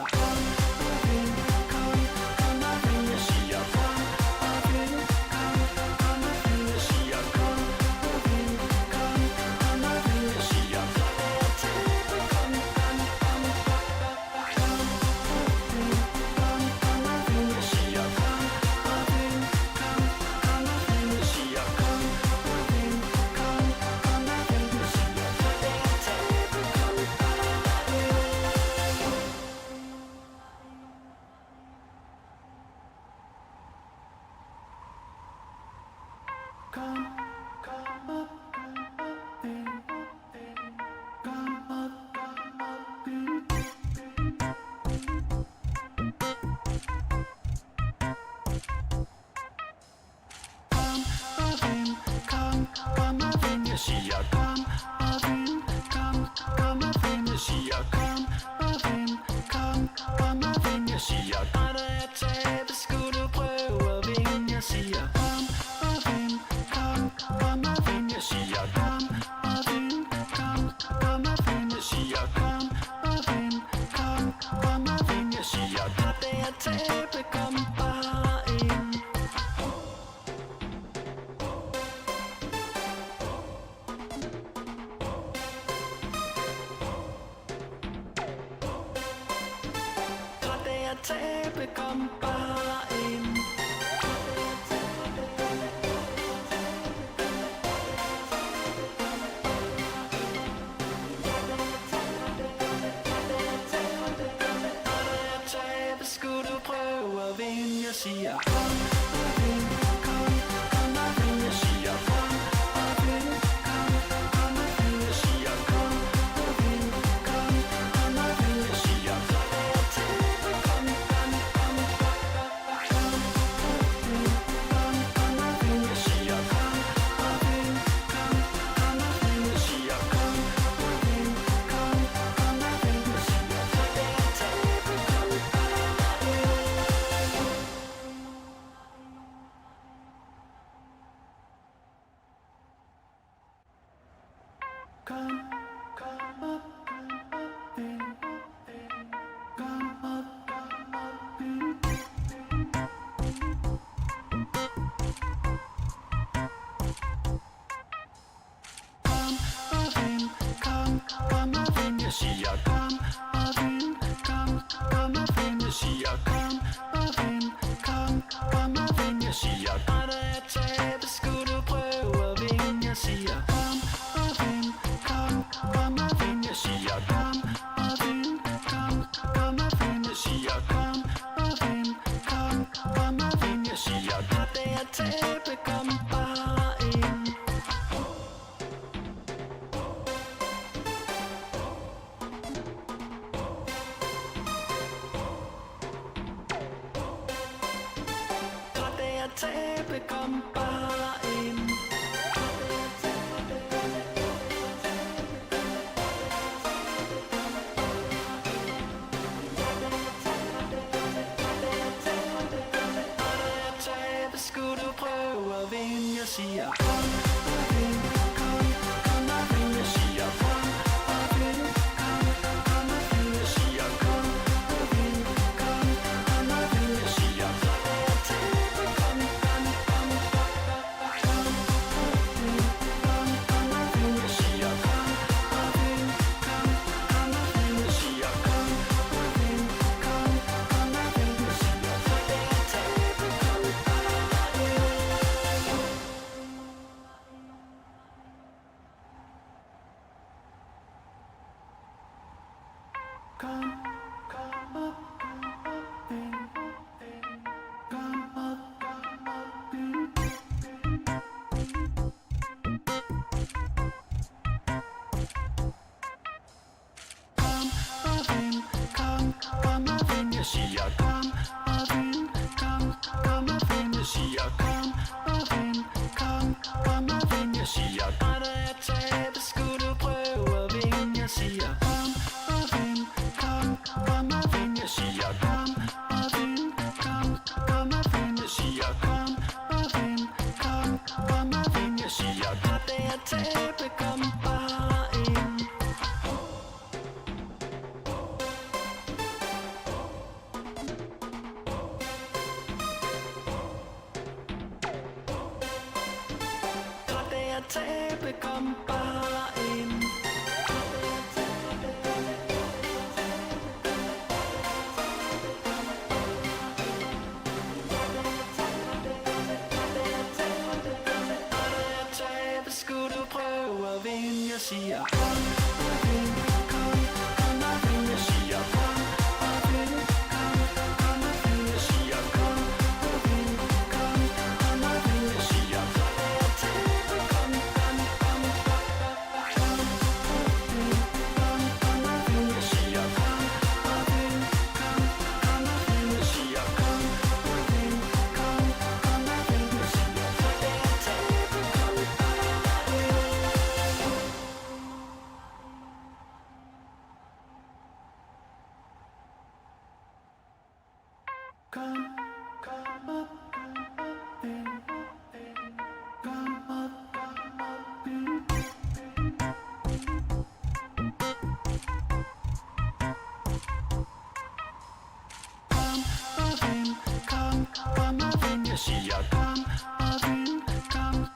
siger kom og vind, kom og vind. Jeg siger kom og vind, kom og vind. Jeg siger kom og vind, kom og vind. Jeg siger kom og tæppe, kom og vind, kom og vind. Jeg siger kom og vind, kom og vind. Jeg siger kom og vind, kom og vind. Jeg siger kom og tæppe, kom og vind. Kom, kom op, vind, kom op, vind. Kom og vind, kom og vind. Jeg siger kom og vind, kom og vind. Jeg siger kom og vind, kom og vind. Jeg siger når der er tabe, skulle du prøve at vinde. Jeg siger kom og vind, kom og vind. Jeg siger kom og vind, kom og vind. Jeg siger kom og vind, kom og vind. Jeg siger når der er tabe, kom bare ind. Når det er tabe, kom bare ind. Skulle du prøve at vinde? Jeg siger kom og vind, kom og vind. Jeg siger kom og vind, kom og vind. Jeg siger kom og vind, kom og vind. Jeg siger kom og tæppe, kom og vind. Jeg siger kom og vind, kom og vind. Jeg siger kom og vind, kom og vind. Jeg siger kom og tæppe, kom og vind. Kom, kom op, vind, kom op, vind. Kom og vind, kom og vind. Jeg siger kom og vind, kom og vind. Jeg siger kom og vind, kom og vind. Jeg siger når der er tabe, skulle du prøve at vinde. Jeg siger kom og vind, kom og vind. Jeg siger kom og vind, kom og vind. Jeg siger kom og vind, kom og vind. Jeg siger når det er tabe, kom bare ind. Når det er tabe, kom bare ind. Skulle du prøve at vinde? Jeg siger kom og vind, kom og vind. Jeg siger kom og vind, kom og vind. Jeg siger kom og vind, kom og vind. Jeg siger kom og tæppe, kom og vind, kom og vind. Jeg siger kom og vind, kom og vind. Jeg siger kom og vind, kom og vind. Jeg siger kom og tæppe, kom og vind. Kom, kom op, vind, kom op, vind. Kom og vind, kom og vind. Jeg siger kom og vind, kom og vind. Jeg siger kom og vind, kom og vind. Jeg siger når der er tabe, skulle du prøve at vinde. Jeg siger kom og vind, kom og vind. Jeg siger kom og vind, kom og vind. Jeg siger kom og vind, kom og vind. Jeg siger når det er tabe, kom bare ind. Jeg siger kom og vind, kom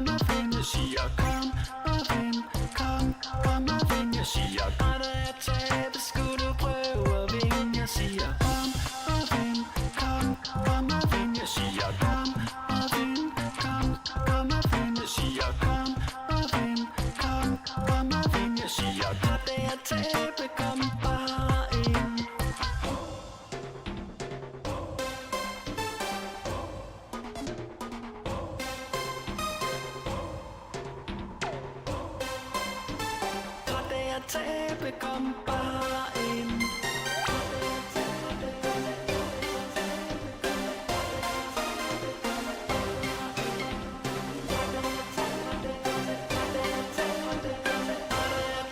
og vind. Jeg siger kom og vind, kom og vind. Jeg siger ret at tabe, skulle du prøve at vinde. Jeg siger kom og vind, kom og vind. Jeg siger kom og vind, kom og vind. Jeg siger kom og vind, kom og vind. Jeg siger ret at tabe, kom bare ind. Tabe, kom bare ind.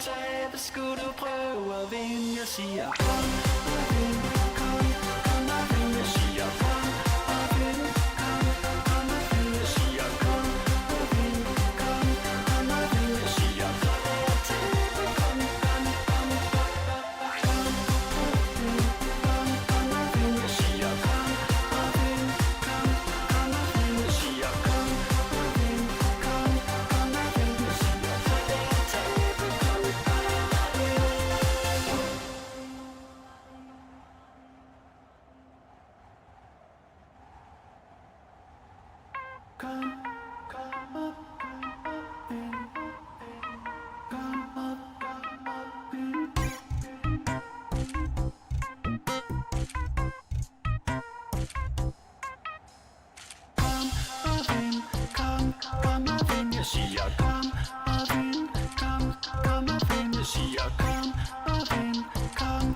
Tabe, skulle du prøve at vinde. Jeg siger kom og vind, kom og vind. Jeg siger kom og vind, kom og vind. Jeg siger kom og vind, kom og vind. Jeg siger tabe, kom. Jeg siger kom og vind, kom og vind. Jeg siger kom og vind, kom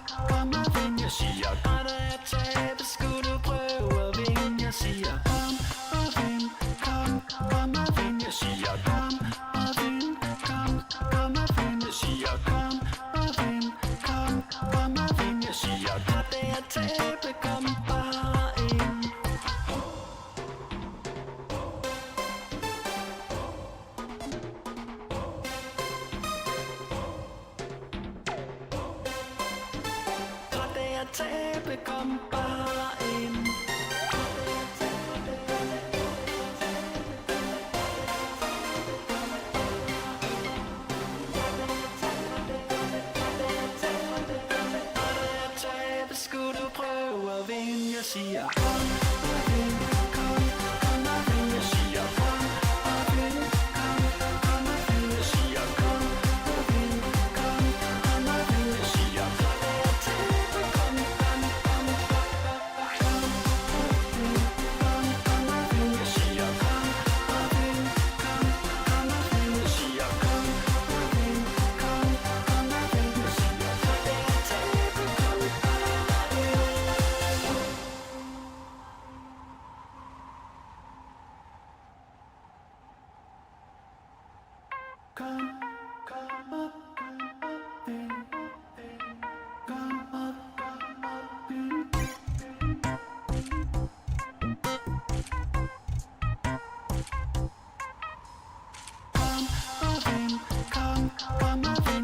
og vind. Jeg siger ret at tabe, skulle du prøve at vinde. Jeg siger kom og vind, kom og vind. Jeg siger kom og vind, kom og vind. Jeg siger kom og vind, kom og vind. Jeg siger ret at tabe, kom bare ind. Tabe, kom bare ind. Tabe, skulle du prøve at vinde. Jeg siger kom og vind, kom og vind. Jeg siger kom og vind, kom og vind. Jeg siger kom og vind, kom og vind. Jeg siger tabe, kom.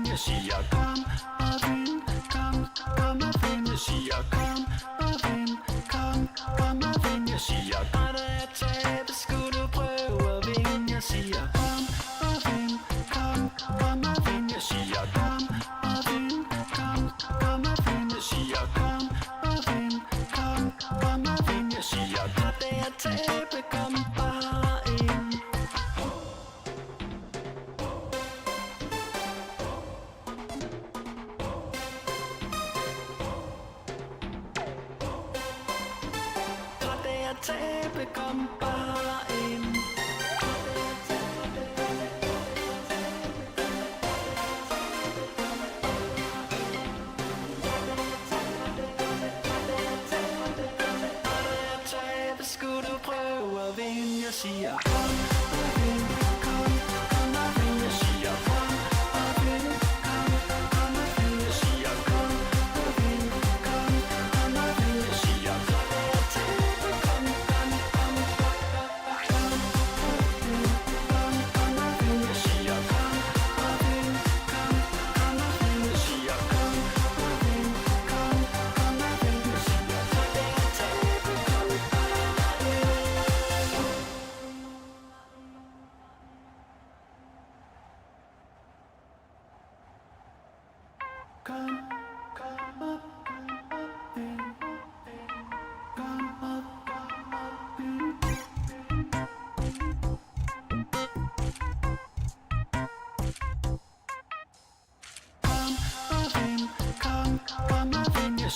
Jeg siger kom og vind, kom og vind. Jeg siger kom og vind, kom og vind. Jeg siger ret at tabe, skulle du prøve at vinde. Jeg siger kom og vind, kom og vind. Jeg siger kom og vind, kom og vind. Jeg siger kom og vind, kom og vind. Jeg siger ret at tabe, kom bare ind. Tabe, kom bare ind. Tabe, skulle du prøve at vinde. Jeg siger kom og vind, kom og vind. Jeg siger kom og vind, kom og vind. Jeg siger kom og vind, kom og vind. Jeg siger tabe.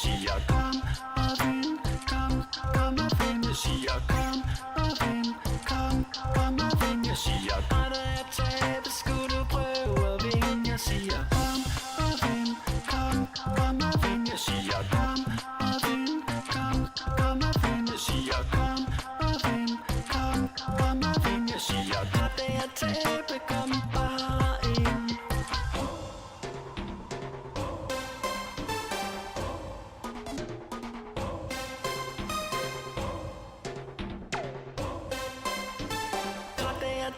siger kom og vind, kom og vind. Jeg siger kom og vind, kom og vind. Jeg siger bare da jeg taber, skulle du prøve at vinde. Jeg siger kom og vind, kom og vind. Jeg siger kom og vind, kom og vind. Jeg siger kom og vind, kom og vind. Jeg siger bare da jeg taber, kom bare ind.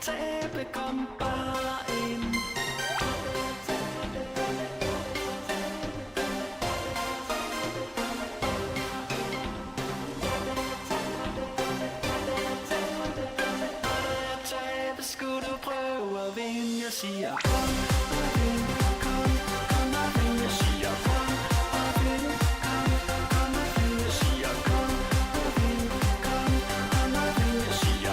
Tabe, kom bare ind. Tabe, skulle du prøve at vinde. Jeg siger kom og vind, kom og vind. Jeg siger kom og vind, kom og vind. Jeg siger kom og vind, kom og vind. Jeg siger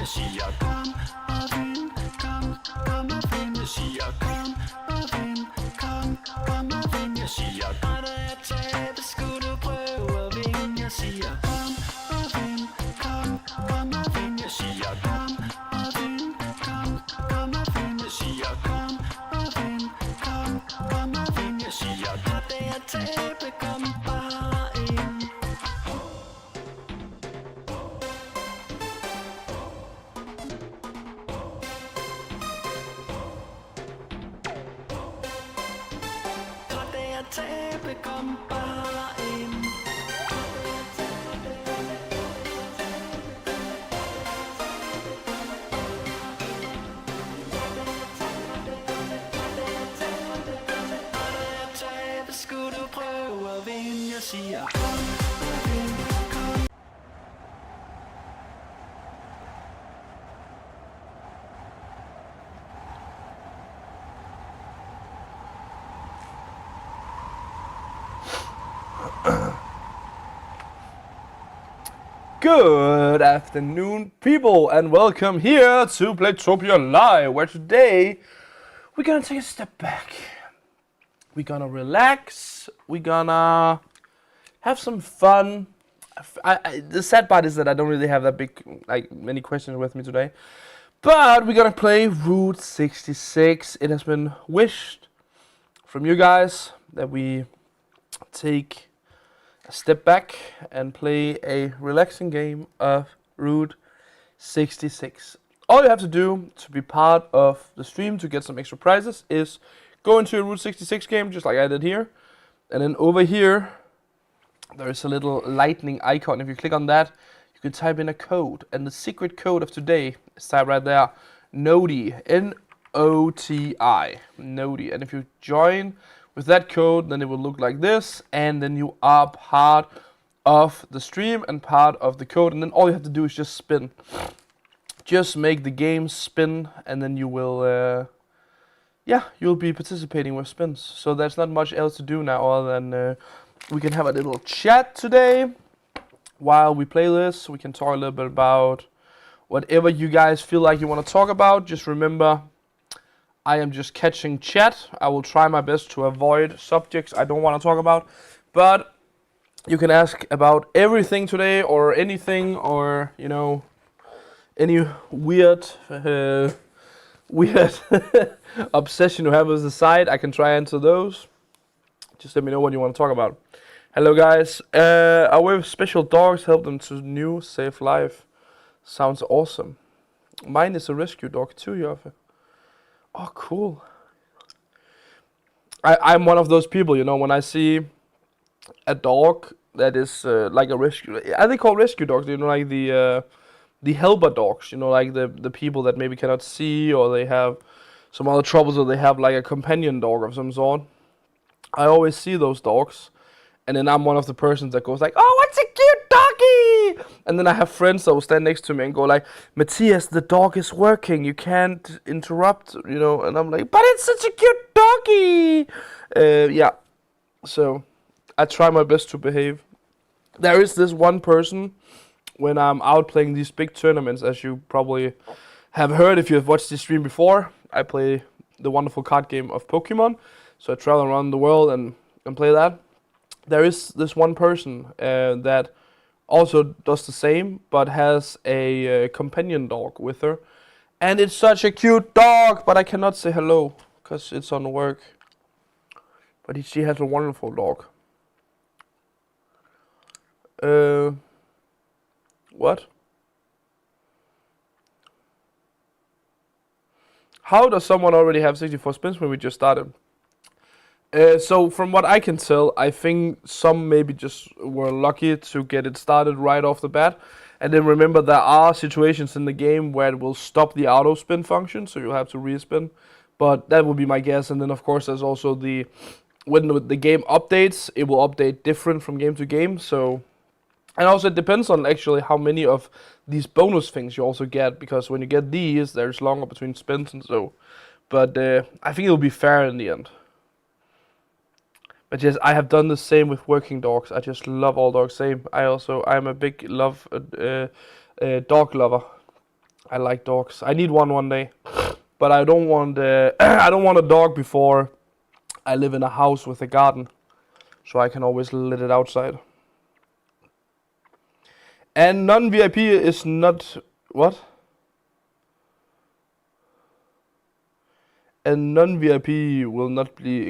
siger kom og vind, kom og vind. Jeg siger kom og vind, kom og vind. Jeg siger bare da jeg taber, skulle du prøve at vinde. Jeg siger kom og vind, kom og vind. Jeg siger kom og vind, kom og vind. Jeg siger kom og vind, kom og vind. Jeg siger bare da jeg taber, kom bare ind. Tabe, kom bare ind. Tabe, skulle du prøve at vinde. Jeg siger kom og vind, kom. Good afternoon, people, and welcome here to Playtopia Live, where today we're gonna take a step back. We're gonna relax. We're gonna have some fun. The sad part is that I don't really have that many questions with me today, but we're gonna play Route 66. It has been wished from you guys that we take a step back and play a relaxing game of Route 66. All you have to do to be part of the stream to get some extra prizes is go into a Route 66 game, just like I did here, and then over here there is a little lightning icon. If you click on that, you can type in a code, and the secret code of today is typed right there, NOTI, N-O-T-I, NOTI. And if you join with that code, then it will look like this, and then you are part of the stream and part of the code, and then all you have to do is just spin. Just make the game spin, and then you will, you'll be participating with spins. So there's not much else to do now other than we can have a little chat today while we play this. We can talk a little bit about whatever you guys feel like you want to talk about. Just remember, I am just catching chat. I will try my best to avoid subjects I don't want to talk about. But you can ask about everything today, or anything, or, you know, any weird obsession you have with the site. I can try and answer those. Just let me know what you want to talk about. Hello guys. Our special dogs help them to new safe life. Sounds awesome. Mine is a rescue dog too, Joffe. Oh, cool. I'm one of those people, you know, when I see a dog that is like a rescue. Are they called rescue dogs? You know, like the helper dogs. You know, like the people that maybe cannot see, or they have some other troubles, or they have like a companion dog of some sort. I always see those dogs, and then I'm one of the persons that goes like, "Oh, what's a cute doggy!" And then I have friends that will stand next to me and go like, "Matthias, the dog is working. You can't interrupt." You know, and I'm like, "But it's such a cute doggy." Yeah. So I try my best to behave. There is this one person when I'm out playing these big tournaments, as you probably have heard if you have watched this stream before. I play the wonderful card game of Pokemon, so I travel around the world and play that. There is this one person that also does the same, but has a companion dog with her. And it's such a cute dog, but I cannot say hello, because it's on work. But she has a wonderful dog. What? How does someone already have 64 spins when we just started? So from what I can tell, I think some maybe just were lucky to get it started right off the bat. And then remember, there are situations in the game where it will stop the auto spin function, so you'll have to respin. But that would be my guess. And then of course there's also when the game updates, it will update different from game to game. So, and also it depends on actually how many of these bonus things you also get, because when you get these, there's longer between spins and so. But I think it'll be fair in the end. But yes, I have done the same with working dogs. I just love all dogs. Same. I'm a big dog lover. I like dogs. I need one day, but I don't want I don't want a dog before I live in a house with a garden, so I can always let it outside. And non-VIP is not what? And non-VIP will not be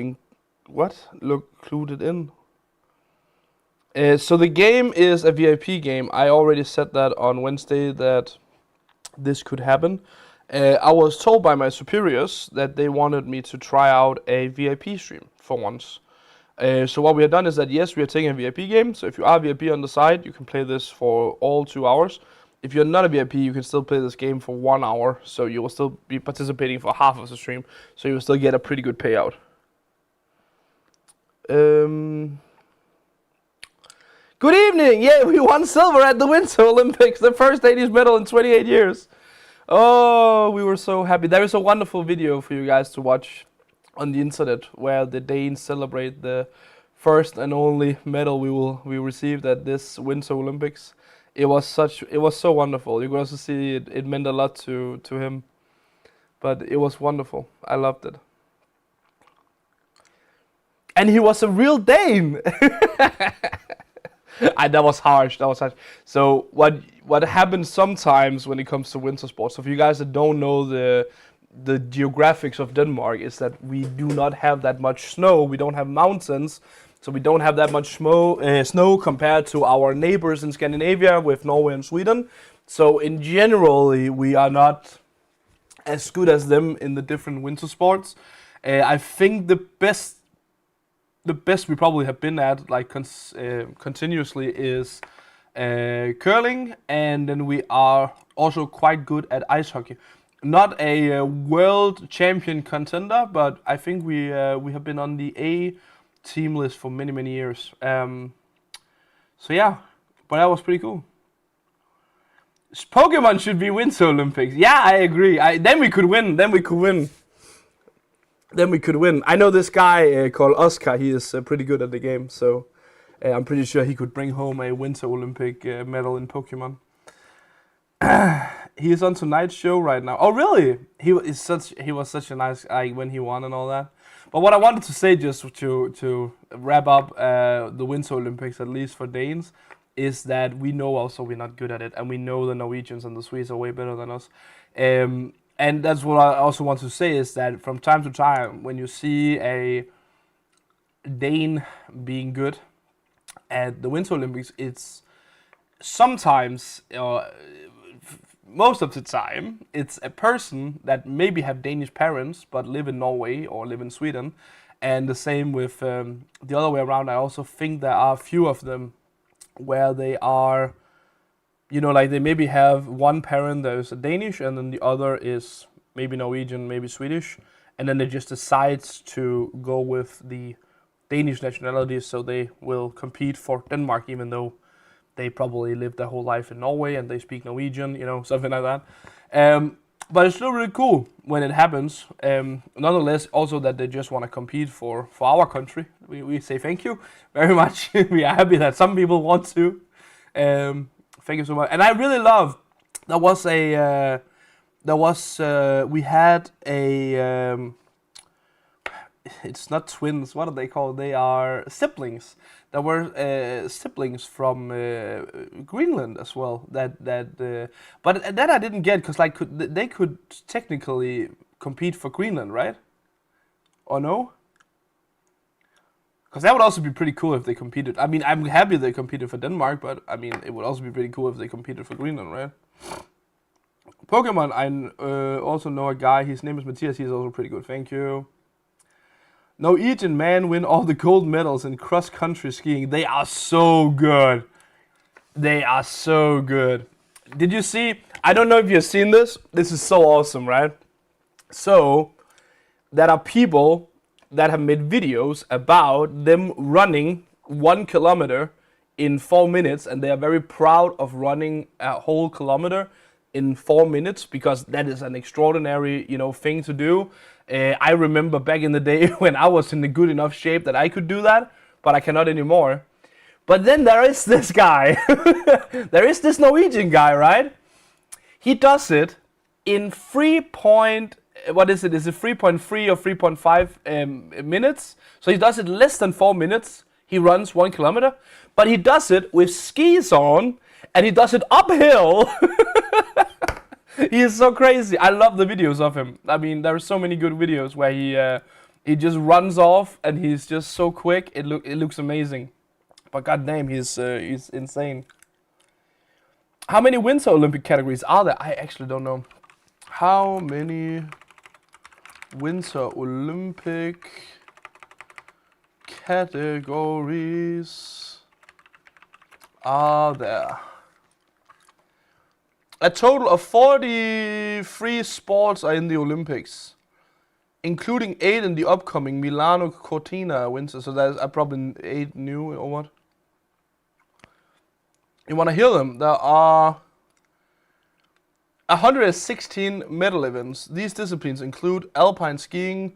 included in. So the game is a VIP game. I already said that on Wednesday that this could happen. I was told by my superiors that they wanted me to try out a VIP stream for once. So what we have done is that yes, we are taking a VIP game. So if you are VIP on the side, you can play this for all 2 hours. If you're not a VIP, you can still play this game for 1 hour. So you will still be participating for half of the stream. So you will still get a pretty good payout. Good evening! Yeah, we won silver at the Winter Olympics, the first Danish medal in 28 years. Oh, we were so happy. There is a wonderful video for you guys to watch on the internet where the Danes celebrate the first and only medal we received at this Winter Olympics. It was so wonderful. You could also see it meant a lot to him. But it was wonderful. I loved it. And he was a real Dane. That was harsh. So what happens sometimes when it comes to winter sports? So for you guys that don't know the geographics of Denmark, is that we do not have that much snow. We don't have mountains, so we don't have that much snow compared to our neighbors in Scandinavia with Norway and Sweden. So in general, we are not as good as them in the different winter sports. I think the best we probably have been at, like continuously, is curling, and then we are also quite good at ice hockey. Not a world champion contender, but I think we have been on the A team list for many years. So yeah, but that was pretty cool. Pokemon should be Winter Olympics. Yeah, I agree. Then we could win. I know this guy called Oscar. He is pretty good at the game, so I'm pretty sure he could bring home a Winter Olympic medal in Pokemon. He is on tonight's show right now. Oh, really? He was such a nice guy when he won and all that. But what I wanted to say, just to wrap up the Winter Olympics, at least for Danes, is that we know also we're not good at it, and we know the Norwegians and the Swedes are way better than us. And that's what I also want to say, is that from time to time, when you see a Dane being good at the Winter Olympics, it's sometimes, most of the time, it's a person that maybe have Danish parents but live in Norway or live in Sweden. And the same with the other way around. I also think there are a few of them where they are, you know, like they maybe have one parent that is a Danish and then the other is maybe Norwegian, maybe Swedish, and then they just decide to go with the Danish nationality, so they will compete for Denmark even though they probably lived their whole life in Norway and they speak Norwegian, you know, something like that. But it's still really cool when it happens. Nonetheless, also that they just want to compete for our country. We say thank you very much. We are happy that some people want to. Thank you so much. And I really love, we had a, it's not twins, what are they called? They are siblings. There were siblings from Greenland as well. But that I didn't get because like they could technically compete for Greenland, right? Or no? Because that would also be pretty cool if they competed. I mean, I'm happy they competed for Denmark, but I mean, it would also be pretty cool if they competed for Greenland, right? Pokemon, I also know a guy. His name is Matthias. He's also pretty good. Thank you. Norwegian men win all the gold medals in cross-country skiing. They are so good. They are so good. Did you see? I don't know if you've seen this. This is so awesome, right? So, there are people that have made videos about them running 1 kilometer in 4 minutes, and they are very proud of running a whole kilometer in 4 minutes because that is an extraordinary, you know, thing to do. I remember back in the day when I was in a good enough shape that I could do that, but I cannot anymore. But then there is this guy, there is this Norwegian guy, right? He does it in 3.3 or 3.5 minutes? So he does it less than 4 minutes. He runs 1 kilometer, but he does it with skis on, and he does it uphill. He is so crazy. I love the videos of him. I mean, there are so many good videos where he just runs off and he's just so quick. It looks amazing. But goddamn, he's insane. How many Winter Olympic categories are there? I actually don't know. How many Winter Olympic categories are there? A total of 43 sports are in the Olympics, including 8 in the upcoming Milano Cortina Winter. So there's probably 8 new or what? You want to hear them? There are 116 medal events. These disciplines include alpine skiing,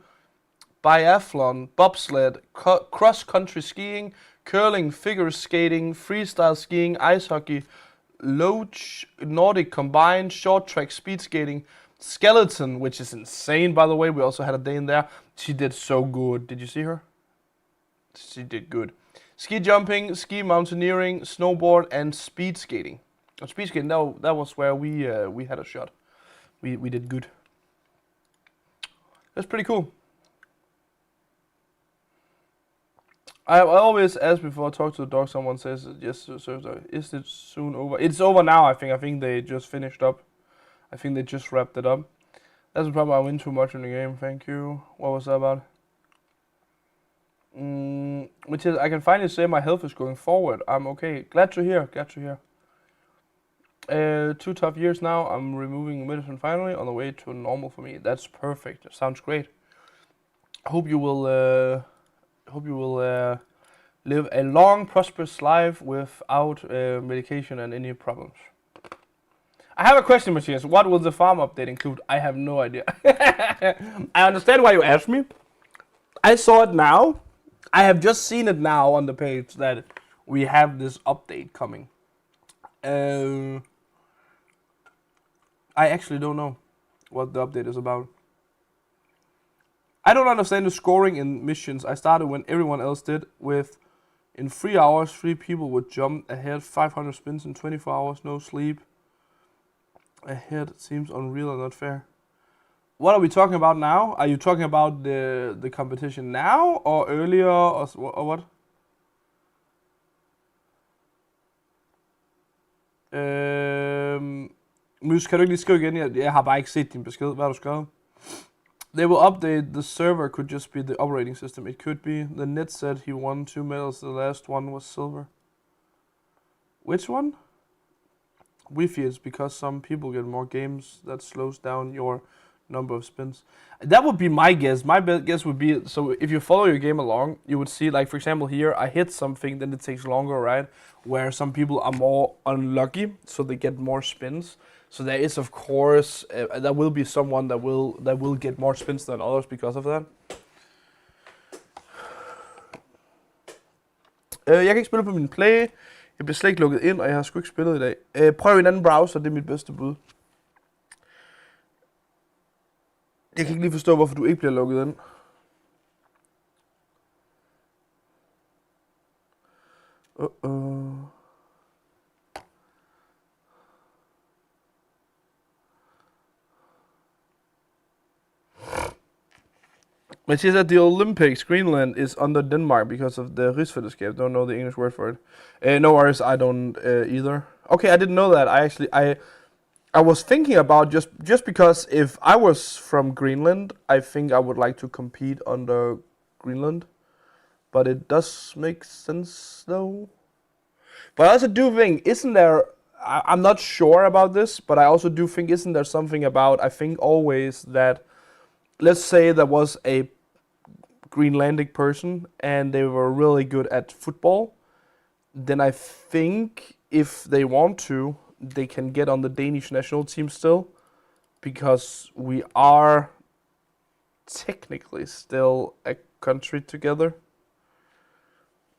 biathlon, bobsled, cross-country skiing, curling, figure skating, freestyle skiing, ice hockey, Loge, Nordic combined, short track, speed skating, skeleton, which is insane, by the way. We also had a Dane there. She did so good. Did you see her? She did good. Ski jumping, ski mountaineering, snowboard, and speed skating. Speed skating, that was where we had a shot. We did good. That's pretty cool. I always ask before I talk to the dog. Someone says yes, sir. Is it soon over? It's over now. I think they just finished up. I think they just wrapped it up. That's the problem. I win too much in the game. Thank you. What was that about? Which is I can finally say my health is going forward. I'm okay. Glad to hear. Glad to hear. 2 tough years now. I'm removing medicine finally on the way to normal for me. That's perfect. That sounds great. I hope you will. Live a long, prosperous life without medication and any problems. I have a question, Matthias. What will the farm update include? I have no idea. I understand why you asked me. I saw it now. I have just seen it now on the page that we have this update coming. I actually don't know what the update is about. I don't understand the scoring in missions. I started when everyone else did with in 3 hours, 3 people would jump ahead, 500 spins in 24 hours, no sleep. Ahead seems unreal and not fair. What are we talking about now? Are you talking about the competition now or earlier or what? Mus, kan du ikke lige skrive igen? Jeg har bare ikke set din besked. Hvad har du skrevet? They will update the server, could just be the operating system. It could be. The net said he won 2 medals. The last one was silver. Which one? Wi-Fi is because some people get more games that slows down your number of spins. That would be my guess. My guess would be, so if you follow your game along, you would see, like for example here, I hit something, then it takes longer, right? Where some people are more unlucky, so they get more spins. So there is, of course, there will be someone that will get more spins than others because of that. Jeg kan ikke spille på min Play. Jeg bliver slet ikke lukket ind, og jeg har sgu ikke spillet i dag. Prøv en anden browser, det er mit bedste bud. Jeg kan ikke lige forstå, hvorfor du ikke bliver lukket ind. But she said the Olympics, Greenland is under Denmark because of the rigsfællesskab. Don't know the English word for it. No worries, I don't either. Okay, I didn't know that. I was thinking about just because if I was from Greenland, I think I would like to compete under Greenland. But it does make sense though. But I also do think, isn't there, I'm not sure about this, but I also do think, isn't there something about, I think always that, let's say there was a Greenlandic person and they were really good at football, then I think if they want to, they can get on the Danish national team still, because we are technically still a country together.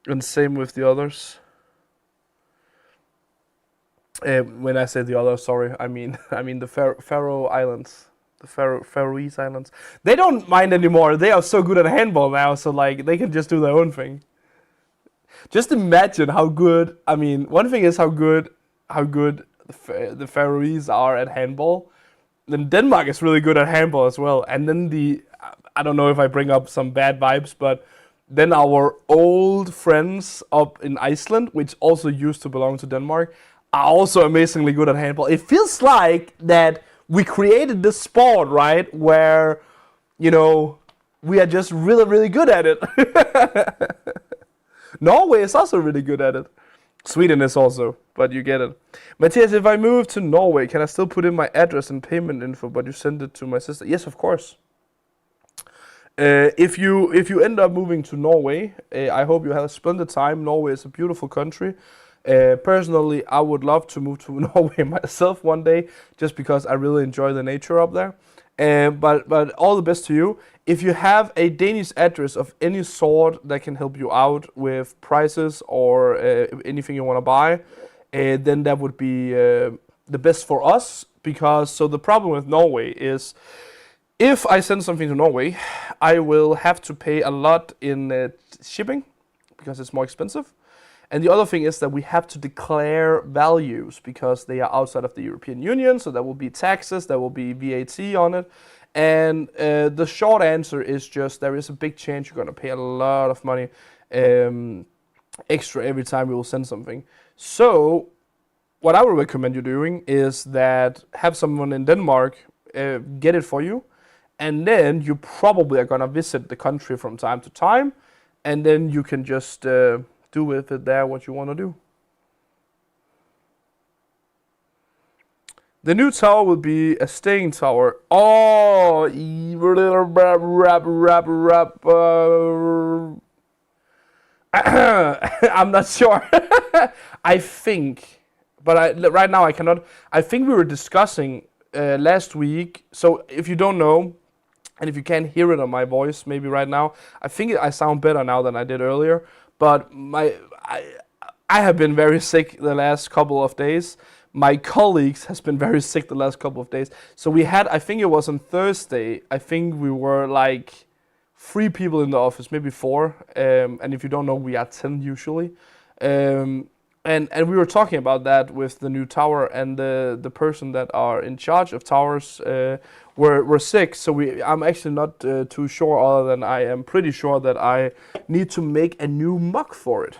And same with the others. When I say the others, sorry, I mean the Faroe Islands. The Faroese Islands. They don't mind anymore. They are so good at handball now, so like they can just do their own thing. Just imagine how good. I mean, one thing is how good the Faroese are at handball. Then Denmark is really good at handball as well. And then I don't know if I bring up some bad vibes, but then our old friends up in Iceland, which also used to belong to Denmark, are also amazingly good at handball. It feels like that we created this sport, right, where, you know, we are just really, really good at it. Norway is also really good at it. Sweden is also, but you get it. Matthias, if I move to Norway, can I still put in my address and payment info, but you send it to my sister? Yes, of course. If you end up moving to Norway, I hope you have a splendid time. Norway is a beautiful country. Personally, I would love to move to Norway myself one day, just because I really enjoy the nature up there. But all the best to you. If you have a Danish address of any sort that can help you out with prices or anything you want to buy, then that would be the best for us. Because so the problem with Norway is, if I send something to Norway, I will have to pay a lot in shipping because it's more expensive. And the other thing is that we have to declare values because they are outside of the European Union. So there will be taxes, there will be VAT on it. And the short answer is just there is a big chance you're going to pay a lot of money extra every time we will send something. So what I would recommend you doing is that have someone in Denmark get it for you. And then you probably are going to visit the country from time to time. And then you can just do with it there what you want to do. The new tower will be a staying tower. Oh, I'm not sure. I think, but right now I cannot. I think we were discussing last week. So if you don't know, and if you can't hear it on my voice, maybe right now, I think I sound better now than I did earlier. But I have been very sick the last couple of days. My colleagues has been very sick the last couple of days. So we had, I think it was on Thursday, I think we were like 3 people in the office, maybe 4. And if you don't know, we are 10 usually. And we were talking about that with the new tower, and the person that are in charge of towers were sick. So I'm actually not too sure, other than I am pretty sure that I need to make a new mug for it.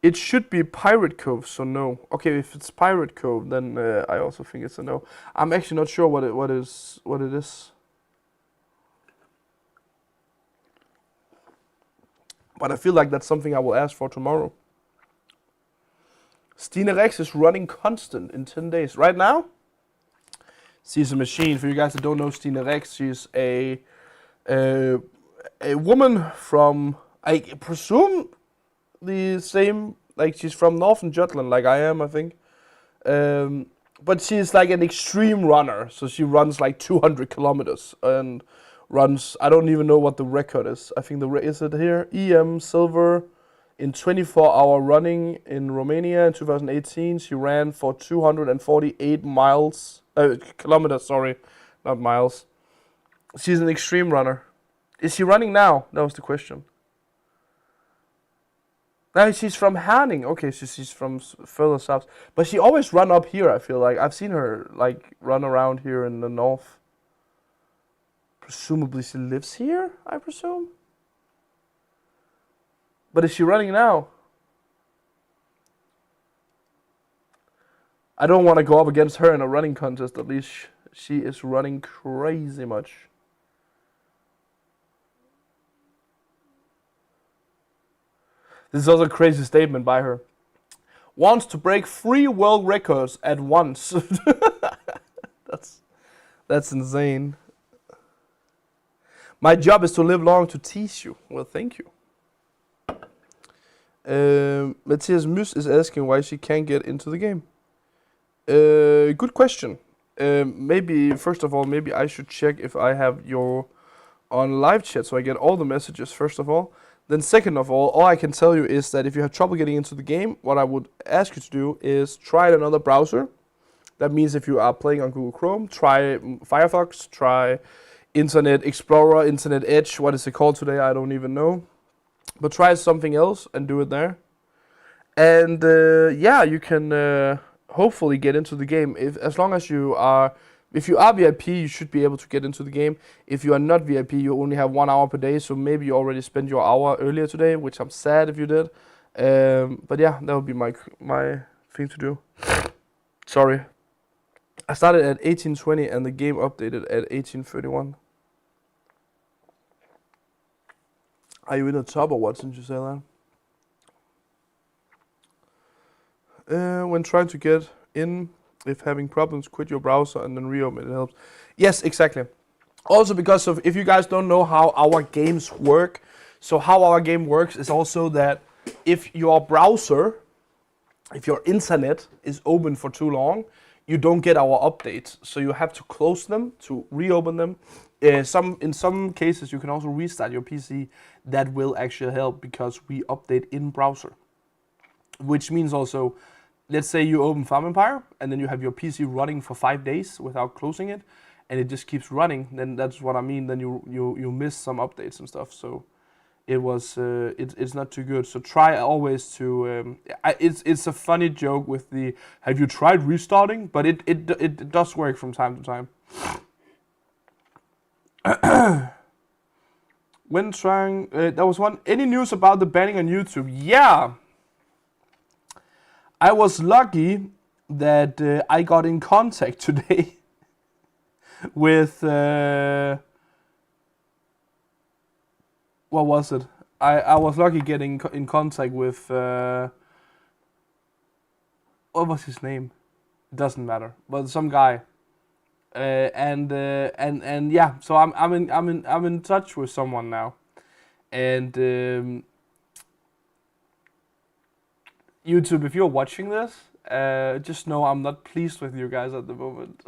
It should be Pirate Cove, so no. Okay, if it's Pirate Cove, then I also think it's a no. I'm actually not sure what it is. But I feel like that's something I will ask for tomorrow. Stine Rex is running constant in 10 days. Right now, she's a machine. For you guys that don't know Stine Rex, she's a woman from, I presume, the same, like she's from Northern Jutland, like I am, I think. But she's like an extreme runner, so she runs like 200 kilometers and runs, I don't even know what the record is. I think is it here? EM Silver in 24-hour running in Romania in 2018. She ran for 248 kilometers, sorry, not miles. She's an extreme runner. Is she running now? That was the question. No, she's from Herning. Okay, so she's from further south. But she always run up here, I feel like. I've seen her like run around here in the north. Presumably she lives here, I presume. But is she running now? I don't want to go up against her in a running contest. At least she is running crazy much. This is also a crazy statement by her. Wants to break 3 world records at once. That's insane. My job is to live long to tease you. Well, thank you. Matthias Mus is asking why she can't get into the game. Good question. Maybe, first of all, maybe I should check if I have your on live chat so I get all the messages, first of all. Then second of all I can tell you is that if you have trouble getting into the game, what I would ask you to do is try another browser. That means if you are playing on Google Chrome, try Firefox, try Internet Explorer, Internet Edge, what is it called today? I don't even know. But try something else and do it there. And yeah, you can hopefully get into the game. As long as you are, if you are VIP, you should be able to get into the game. If you are not VIP, you only have 1 hour per day, so maybe you already spent your hour earlier today, which I'm sad if you did. But yeah, that would be my thing to do. Sorry. I started at 18:20 and the game updated at 18:31. Are you in the top or what, since you say that? When trying to get in, if having problems, quit your browser and then reopen it helps. Yes, exactly. Also because of, if you guys don't know how our games work, so how our game works is also that if your browser, if your internet is open for too long, you don't get our updates. So you have to close them to reopen them. In some cases, you can also restart your PC. That will actually help because we update in browser. Which means also, let's say you open Farm Empire and then you have your PC running for 5 days without closing it, and it just keeps running. Then that's what I mean. Then you miss some updates and stuff. So it's not too good. So try always to. It's a funny joke with the have you tried restarting? But it does work from time to time. When trying, there was one. Any news about the banning on YouTube? Yeah. I was lucky that I got in contact today with, what was it? I was lucky getting in contact with, what was his name? It doesn't matter, but some guy. And yeah, so I'm in touch with someone now, and YouTube, if you're watching this, just know I'm not pleased with you guys at the moment.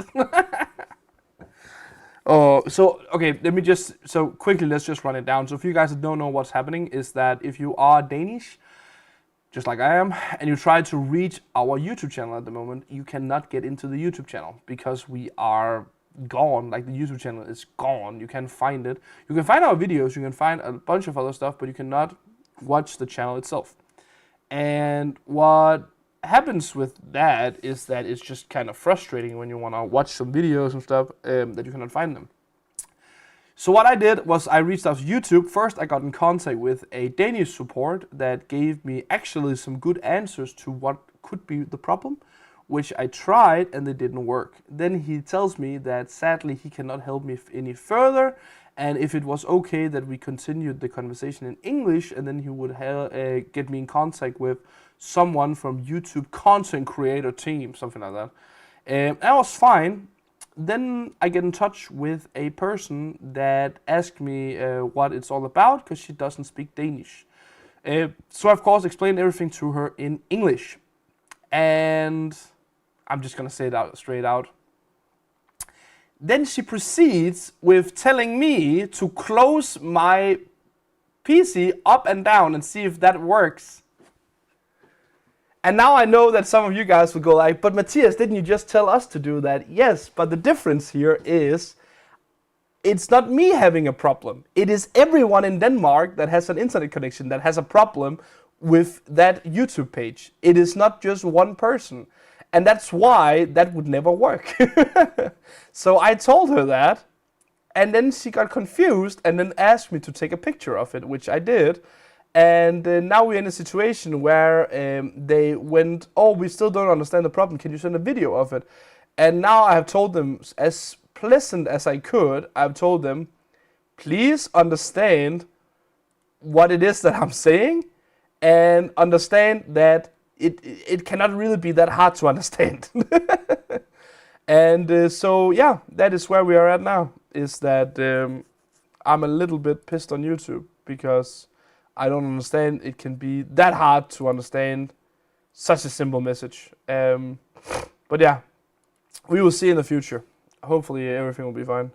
So okay, quickly, let's just run it down. So if you guys don't know what's happening, is that if you are Danish, just like I am, and you try to reach our YouTube channel at the moment, you cannot get into the YouTube channel because we are gone. Like, the YouTube channel is gone. You can't find it. You can find our videos, you can find a bunch of other stuff, but you cannot watch the channel itself. And what happens with that is that it's just kind of frustrating when you want to watch some videos and stuff, that you cannot find them. So what I did was I reached out to YouTube. First, I got in contact with a Danish support that gave me actually some good answers to what could be the problem, which I tried and they didn't work. Then he tells me that sadly he cannot help me any further and if it was okay that we continued the conversation in English, and then he would get me in contact with someone from YouTube content creator team, something like that. That was fine. Then I get in touch with a person that asked me what it's all about, because she doesn't speak Danish. So I, of course, explained everything to her in English. And I'm just going to say it out straight out. Then she proceeds with telling me to close my PC up and down and see if that works. And now I know that some of you guys will go like, but Matthias, didn't you just tell us to do that? Yes, but the difference here is it's not me having a problem. It is everyone in Denmark that has an internet connection that has a problem with that YouTube page. It is not just one person. And that's why that would never work. So I told her that, and then she got confused and then asked me to take a picture of it, which I did. And now we're in a situation where they went, oh, we still don't understand the problem. Can you send a video of it? And now I have told them, as pleasant as I could, I've told them, please understand what it is that I'm saying, and understand that it cannot really be that hard to understand. And so, yeah, that is where we are at now, is that I'm a little bit pissed on YouTube, because I don't understand it can be that hard to understand such a simple message. But yeah, we will see in the future. Hopefully everything will be fine.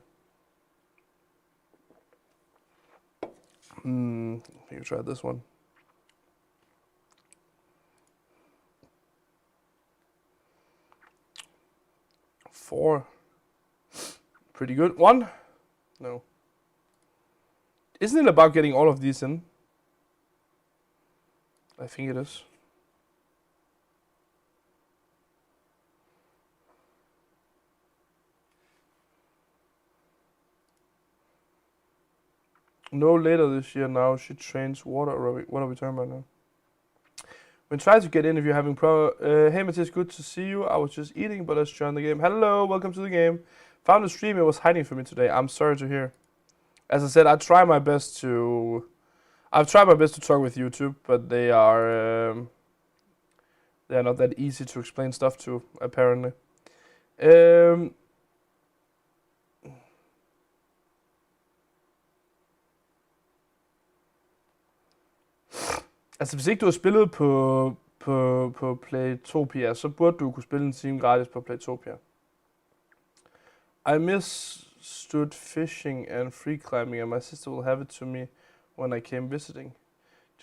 I think try this one. Four. Pretty good. One? No. Isn't it about getting all of these in? I think it is. No later this year now. She trains water aerobic. What are we talking about now? When trying to get in if you're having hey Matthias, good to see you. I was just eating, but let's join the game. Hello, welcome to the game. Found the stream, it was hiding from me today. I'm sorry to hear. As I said, I've tried my best to talk with YouTube, but they are not that easy to explain stuff to, apparently. Altså, hvis ikke du har spillet på Playtopia, så burde du kunne spille en time gratis på Playtopia. I misstood fishing and free climbing, and my sister will have it to me when I came visiting.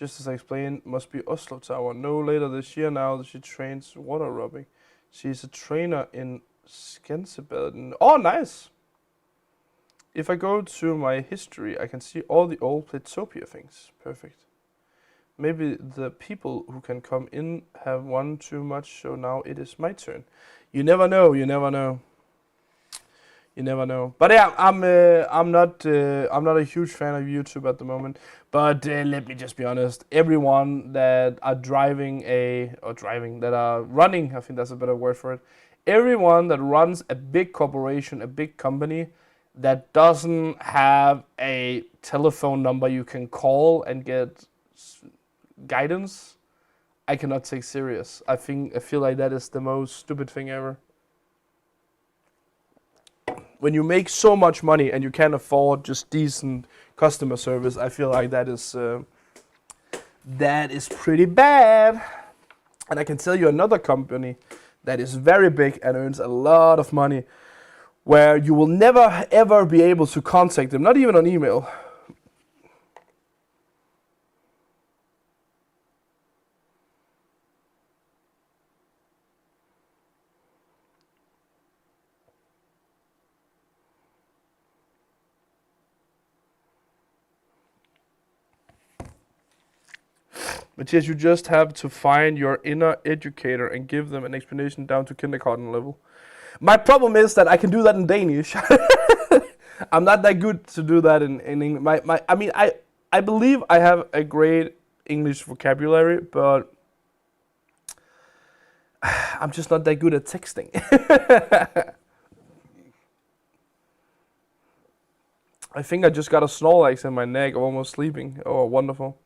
Just as I explained, must be Oslo Tower. No later this year now that she trains water aerobic. She's a trainer in Skansebaden. Oh, nice! If I go to my history, I can see all the old Playtopia things. Perfect. Maybe the people who can come in have won too much, so now it is my turn. You never know. You never know. You never know. But yeah, I'm not a huge fan of YouTube at the moment. But let me just be honest. Everyone that are that are running, I think that's a better word for it. Everyone that runs a big corporation, a big company, that doesn't have a telephone number you can call and get guidance, I cannot take serious. I feel like that is the most stupid thing ever. When you make so much money and you can't afford just decent customer service, I feel like that is pretty bad. And I can tell you another company that is very big and earns a lot of money, where you will never ever be able to contact them, not even on email. Matthias, you just have to find your inner educator and give them an explanation down to kindergarten level. My problem is that I can do that in Danish. I'm not that good to do that in English. I believe I have a great English vocabulary, but I'm just not that good at texting. I think I just got a Snorlax in my neck. I'm almost sleeping. Oh, wonderful.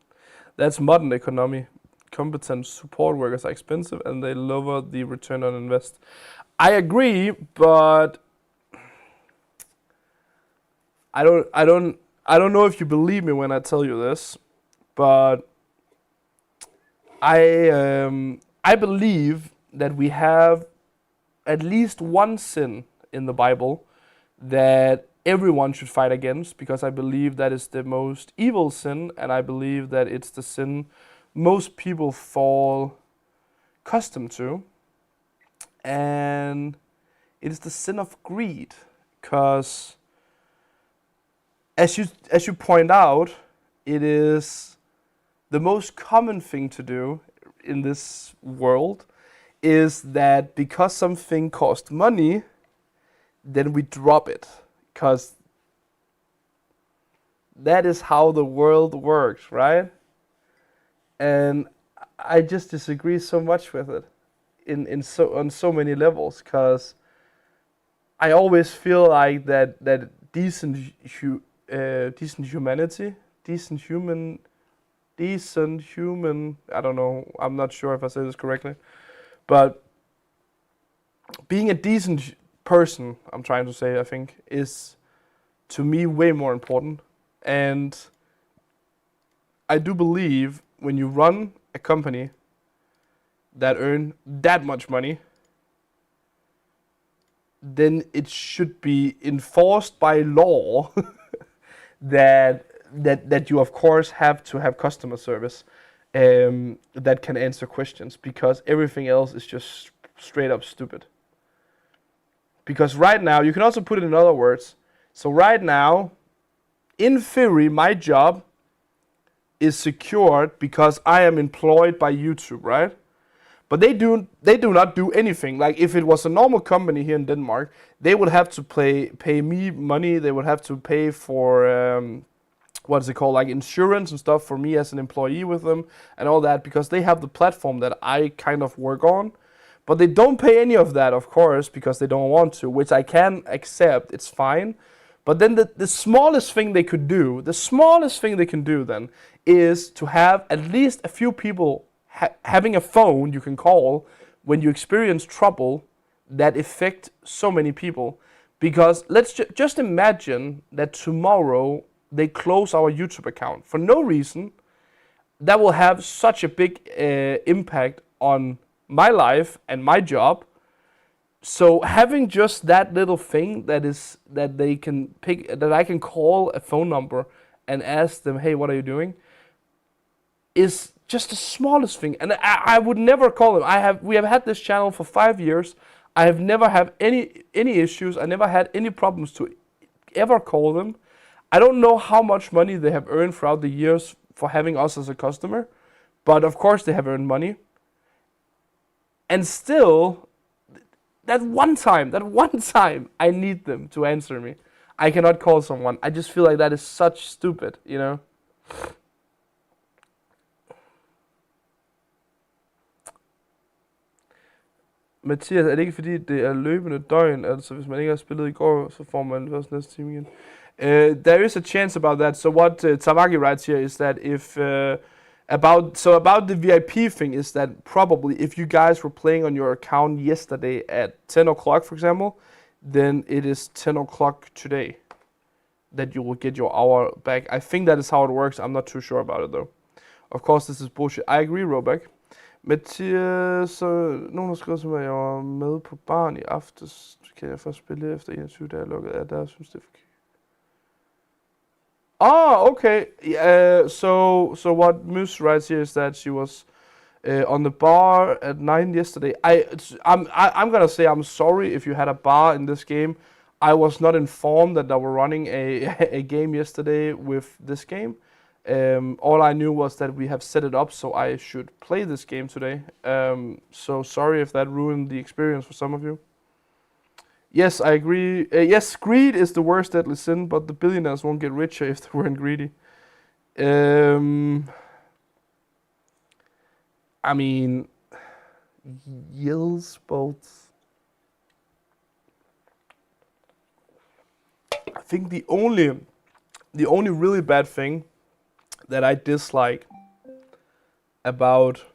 That's modern economy. Competent support workers are expensive and they lower the return on invest. I agree, but I don't know if you believe me when I tell you this, but I believe that we have at least one sin in the Bible that everyone should fight against, because I believe that is the most evil sin, and I believe that it's the sin most people fall accustomed to, and it is the sin of greed. Because as you point out, it is the most common thing to do in this world is that because something costs money, then we drop it, because that is how the world works, right? And I just disagree so much with it on so many levels, because I always feel like that decent humanity, decent human. I don't know. I'm not sure if I say this correctly, but being a decent person, I'm trying to say, I think, is to me way more important. And I do believe when you run a company that earn that much money, then it should be enforced by law that you of course have to have customer service that can answer questions, because everything else is just straight up stupid. Because right now, you can also put it in other words. So right now, in theory, my job is secured because I am employed by YouTube, right? But they do not do anything. Like if it was a normal company here in Denmark, they would have to pay me money. They would have to pay for what's it called, like insurance and stuff for me as an employee with them and all that, because they have the platform that I kind of work on. But they don't pay any of that, of course, because they don't want to, which I can accept. It's fine. But then the smallest thing they could do, then, is to have at least a few people having a phone you can call when you experience trouble that affect so many people. Because let's just imagine that tomorrow they close our YouTube account for no reason. That will have such a big impact on my life and my job. So having just that little thing that they can pick, that I can call a phone number and ask them, hey, what are you doing, is just the smallest thing. And I would never call them. We have had this channel for 5 years. I have never had any issues. I never had any problems to ever call them. I don't know how much money they have earned throughout the years for having us as a customer, but of course they have earned money. And still, that one time, I need them to answer me. I cannot call someone. I just feel like that is such stupid, you know? Mathias, er det ikke fordi, det er løbende døgn? Altså, hvis man ikke har spillet i går, så får man først næste time igen. There is a chance about that. So what Tamaki writes here is that if about the VIP thing is that probably if you guys were playing on your account yesterday at 10 o'clock, for example, then it is 10 o'clock today that you will get your hour back. I think that is how it works. I'm not too sure about it though. Of course, this is bullshit. I agree, Robeck. Mathias, så nogen har skrevet til mig, at jeg var med på barn i aftes. Kan jeg først spille efter 21, da jeg lukkede af der, synes det er forkert. Oh, okay. So what Moose writes here is that she was on the bar at 9 yesterday. I'm gonna say I'm sorry if you had a bar in this game. I was not informed that they were running a game yesterday with this game. All I knew was that we have set it up so I should play this game today. So sorry if that ruined the experience for some of you. Yes, I agree. Yes, greed is the worst deadly sin, but the billionaires won't get richer if they weren't greedy. I mean, yes, both. I think the only the only really bad thing that I dislike about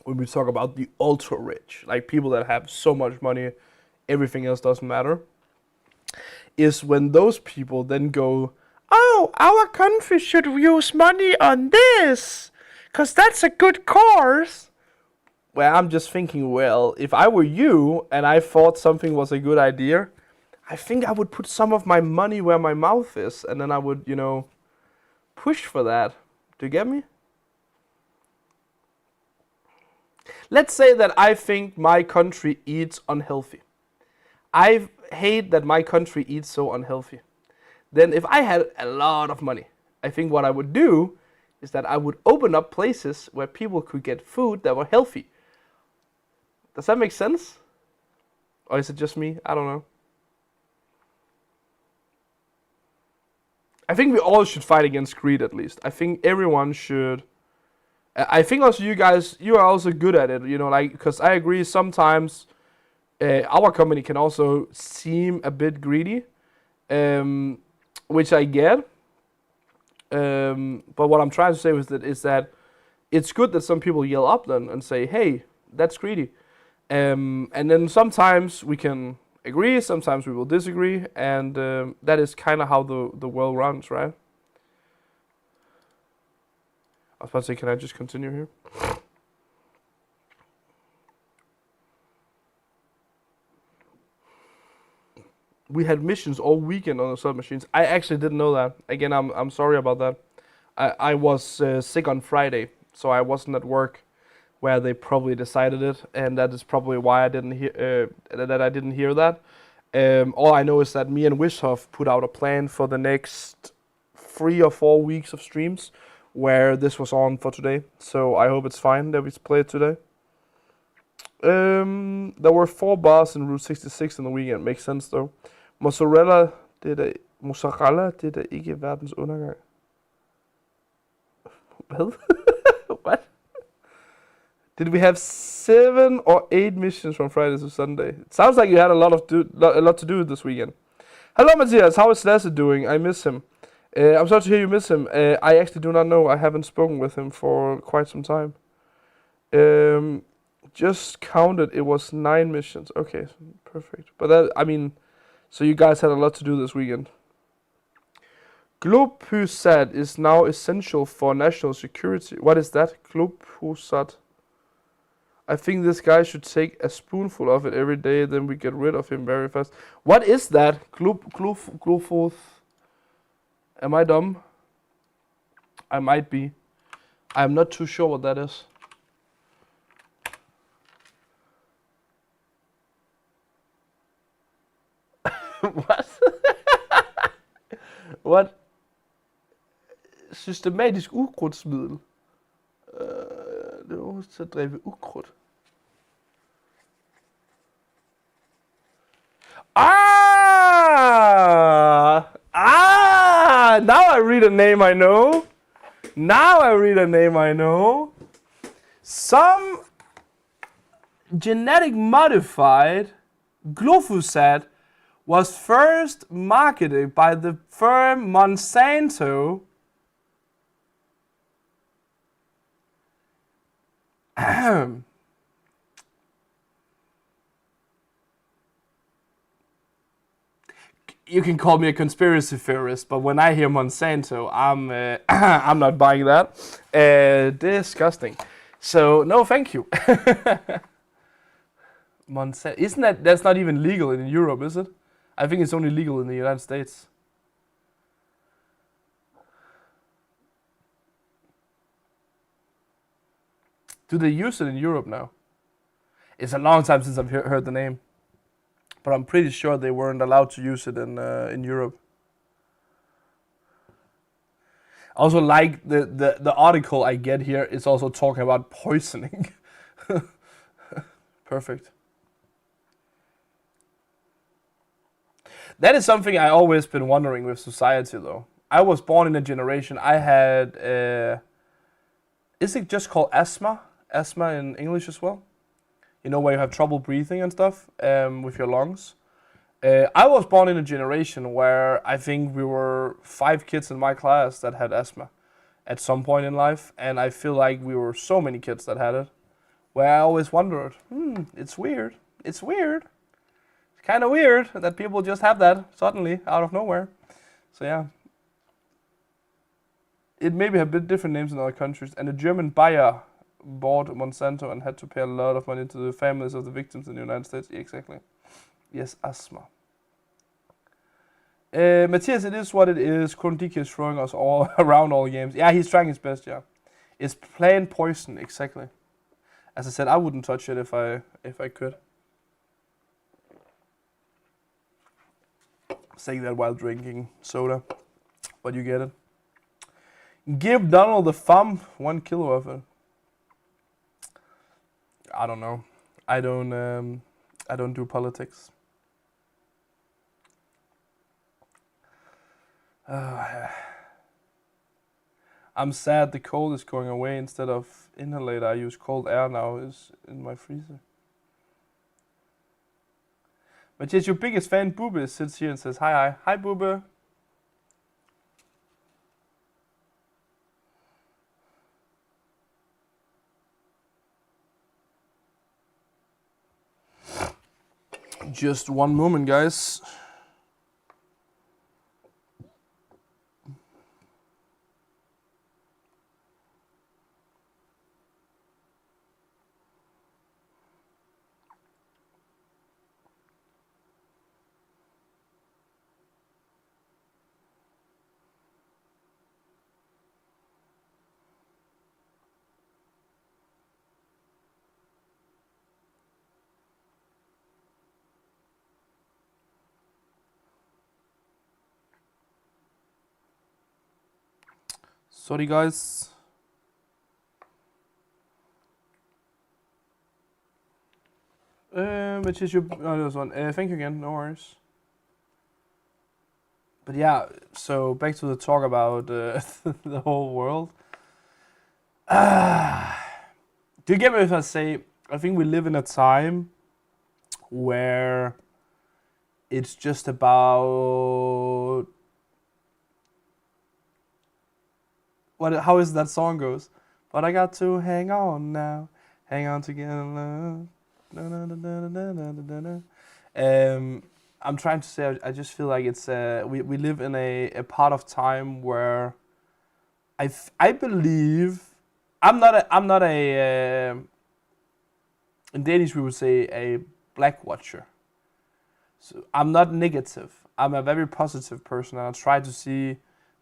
when we talk about the ultra rich, like people that have so much money, everything else doesn't matter, is when those people then go, oh, our country should use money on this, because that's a good cause. Well, I'm just thinking, well, if I were you and I thought something was a good idea, I think I would put some of my money where my mouth is, and then I would, push for that. Do you get me? Let's say that I think my country eats unhealthy. I hate that my country eats so unhealthy. Then if I had a lot of money, I think what I would do is that I would open up places where people could get food that were healthy. Does that make sense? Or is it just me? I don't know. I think we all should fight against greed at least. I think everyone should. I think also you guys, you are also good at it, because I agree sometimes our company can also seem a bit greedy, which I get. But what I'm trying to say is that it's good that some people yell up then and say, hey, that's greedy. And then sometimes we can agree, sometimes we will disagree, and that is kind of how the world runs, right? I was about to say, can I just continue here? We had missions all weekend on the submachines. I actually didn't know that. Again, I'm sorry about that. I was sick on Friday, so I wasn't at work where they probably decided it, and that is probably why I didn't hear that. All I know is that me and Wishoff put out a plan for the next 3 or 4 weeks of streams where this was on for today. So I hope it's fine that we play it today. There were 4 bars in Route 66 in the weekend. Makes sense though. Mozzarella, det er ikke verdens undergang. Hvad? What? Did we have 7 or 8 missions from Friday to Sunday? It sounds like you had a lot to do this weekend. Hello, Matthias. How is Lasse doing? I miss him. I'm sorry to hear you miss him. I actually do not know. I haven't spoken with him for quite some time. Just counted. It was 9 missions. Okay, perfect. But that, so you guys had a lot to do this weekend. Globhusat is now essential for national security. What is that? Globhusat. I think this guy should take a spoonful of it every day, then we get rid of him very fast. What is that? Globhus. Am I dumb? I might be. I'm not too sure what that is. What? What? Systematisk ukrudtsmiddel. Det er også til at dræbe ukrudt. Now I read a name I know. Some genetic modified glyphosate was first marketed by the firm Monsanto You can call me a conspiracy theorist, but when I hear Monsanto, I'm not buying that. Disgusting. So no, thank you. Monsanto, that's not even legal in Europe, is it? I think it's only legal in the United States. Do they use it in Europe now? It's a long time since I've heard the name, but I'm pretty sure they weren't allowed to use it in Europe. Also, like the article I get here is also talking about poisoning. Perfect. That is something I always been wondering with society, though. I was born in a generation. I had, is it just called asthma? Asthma in English as well. You know, where you have trouble breathing and stuff with your lungs. I was born in a generation where I think we were 5 kids in my class that had asthma at some point in life, and I feel like we were so many kids that had it. Where I always wondered, it's weird. It's weird. It's kind of weird that people just have that suddenly out of nowhere. So yeah. It maybe have a bit different names in other countries. And the German Bayer bought Monsanto and had to pay a lot of money to the families of the victims in the United States. Yeah, exactly. Yes, asthma. Matthias, it is what it is. Korn.dk is throwing us all around all games. Yeah, he's trying his best, yeah. It's plain poison, exactly. As I said, I wouldn't touch it if I could. Saying that while drinking soda. But you get it. Give Donald the thumb, 1 kilo of it. I don't know. I don't do politics. I'm sad the cold is going away. Instead of inhalator, I use cold air now is in my freezer. But yes, your biggest fan, Bube, sits here and says, hi. Hi, Bube. Just one moment, guys. Sorry, guys. Which is your... Oh, there's one. Thank you again, no worries. But yeah, so back to the talk about the whole world. Do you get me if I say, I think we live in a time where it's just about... How is that song goes? But I got to hang on now, hang on together. I'm trying to say, I just feel like it's we live in a part of time where I believe I'm not a in Danish we would say a black watcher. So I'm not negative. I'm a very positive person, and I try to see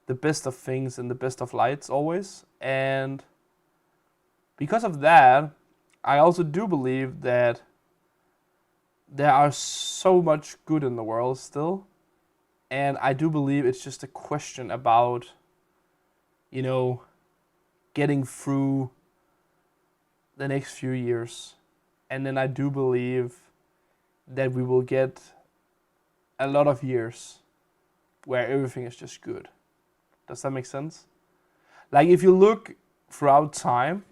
the best of things and the best of lights always. And because of that, I also do believe that there are so much good in the world still. And I do believe it's just a question about, you know, getting through the next few years. And then I do believe that we will get a lot of years where everything is just good. Does that make sense? Like if you look throughout time,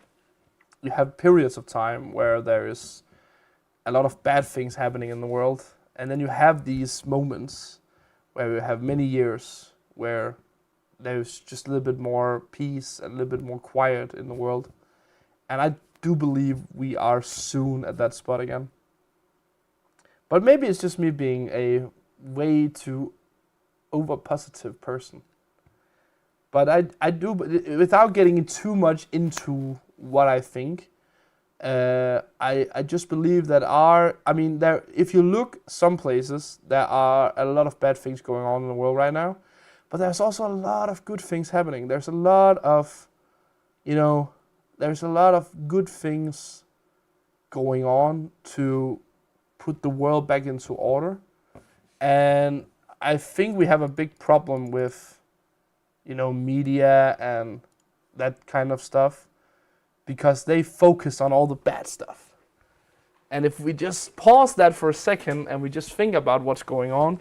you have periods of time where there is a lot of bad things happening in the world. And then you have these moments where you have many years where there's just a little bit more peace and a little bit more quiet in the world. And I do believe we are soon at that spot again. But maybe it's just me being a way too over positive person. But I do, without getting too much into what I think, I just believe that there, if you look some places, there are a lot of bad things going on in the world right now, but there's also a lot of good things happening. There's a lot of, there's a lot of good things going on to put the world back into order. And I think we have a big problem with, media and that kind of stuff, because they focus on all the bad stuff. And if we just pause that for a second and we just think about what's going on,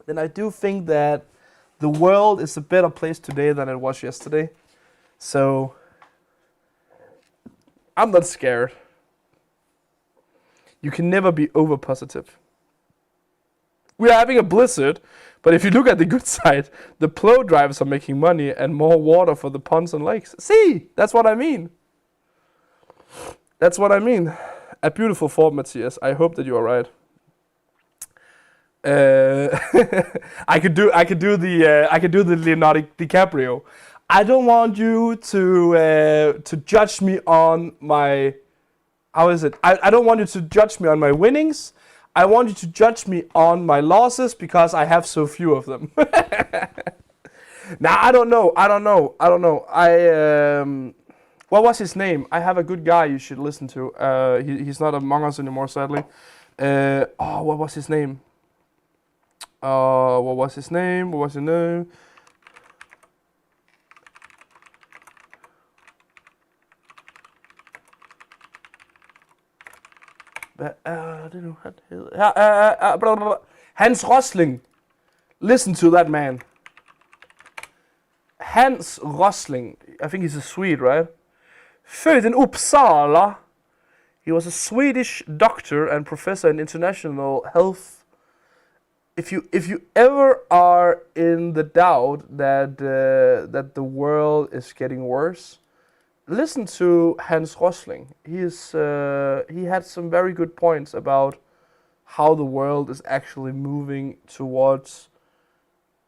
then I do think that the world is a better place today than it was yesterday. So I'm not scared. You can never be over positive. We are having a blizzard, but if you look at the good side, the plow drivers are making money and more water for the ponds and lakes. See, that's what I mean. That's what I mean. A beautiful thought, Matthias. I hope that you are right. I could do the Leonardo DiCaprio. I don't want you to judge me on my, how is it? I don't want you to judge me on my winnings. I want you to judge me on my losses because I have so few of them. Now I don't know. What was his name? I have a good guy you should listen to. He's not among us anymore, sadly. What was his name? What was his name? I don't know. Hans Rosling. Listen to that man. Hans Rosling. I think he's a Swede, right? Född in Uppsala. He was a Swedish doctor and professor in international health. If you ever are in the doubt that the world is getting worse, listen to Hans Rosling. He had some very good points about how the world is actually moving towards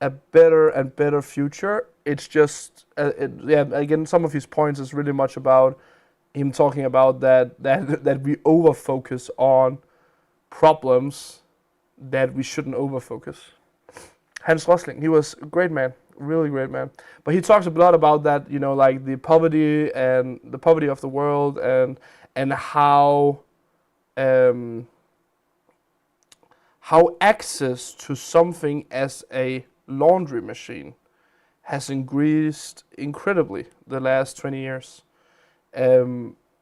a better and better future. It's just again, some of his points is really much about him talking about that we over focus on problems that we shouldn't over focus. Hans Rosling, he was a great man, really great man. But he talks a lot about that, like the poverty of the world and how access to something as a laundry machine has increased incredibly the last 20 years.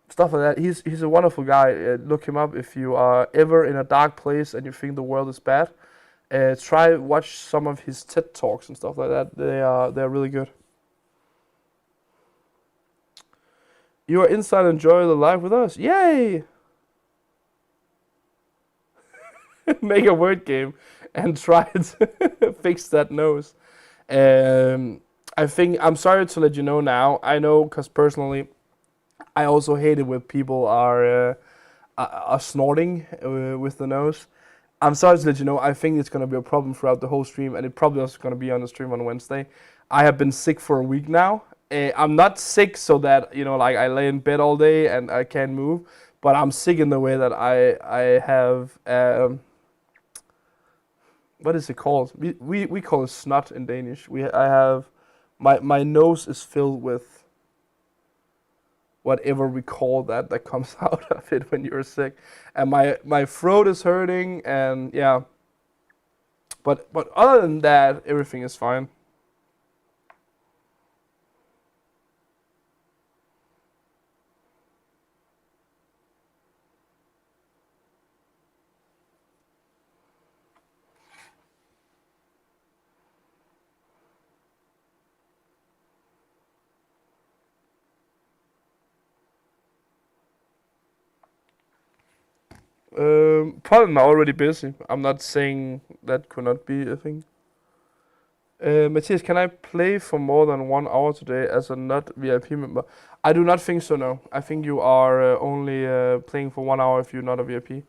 Stuff like that. He's a wonderful guy. Look him up if you are ever in a dark place and you think the world is bad. Watch some of his TED Talks and stuff like that. They're really good. You are inside and enjoy the live with us. Yay! Make a word game and try to fix that nose. I'm sorry to let you know now. I know because personally, I also hate it when people are snorting with the nose. I'm sorry to let you know, I think it's going to be a problem throughout the whole stream, and it probably also going to be on the stream on Wednesday. I have been sick for a week now. I'm not sick so that, I lay in bed all day and I can't move, but I'm sick in the way that I have, what is it called? We call it snot in Danish. I have, my nose is filled with whatever we call that comes out of it when you're sick, and my throat is hurting, and yeah. But other than that, everything is fine. Pollen are already busy. I'm not saying that could not be a thing. Matthias, can I play for more than 1 hour today as a not VIP member? I do not think so, no. I think you are only playing for 1 hour if you're not a VIP.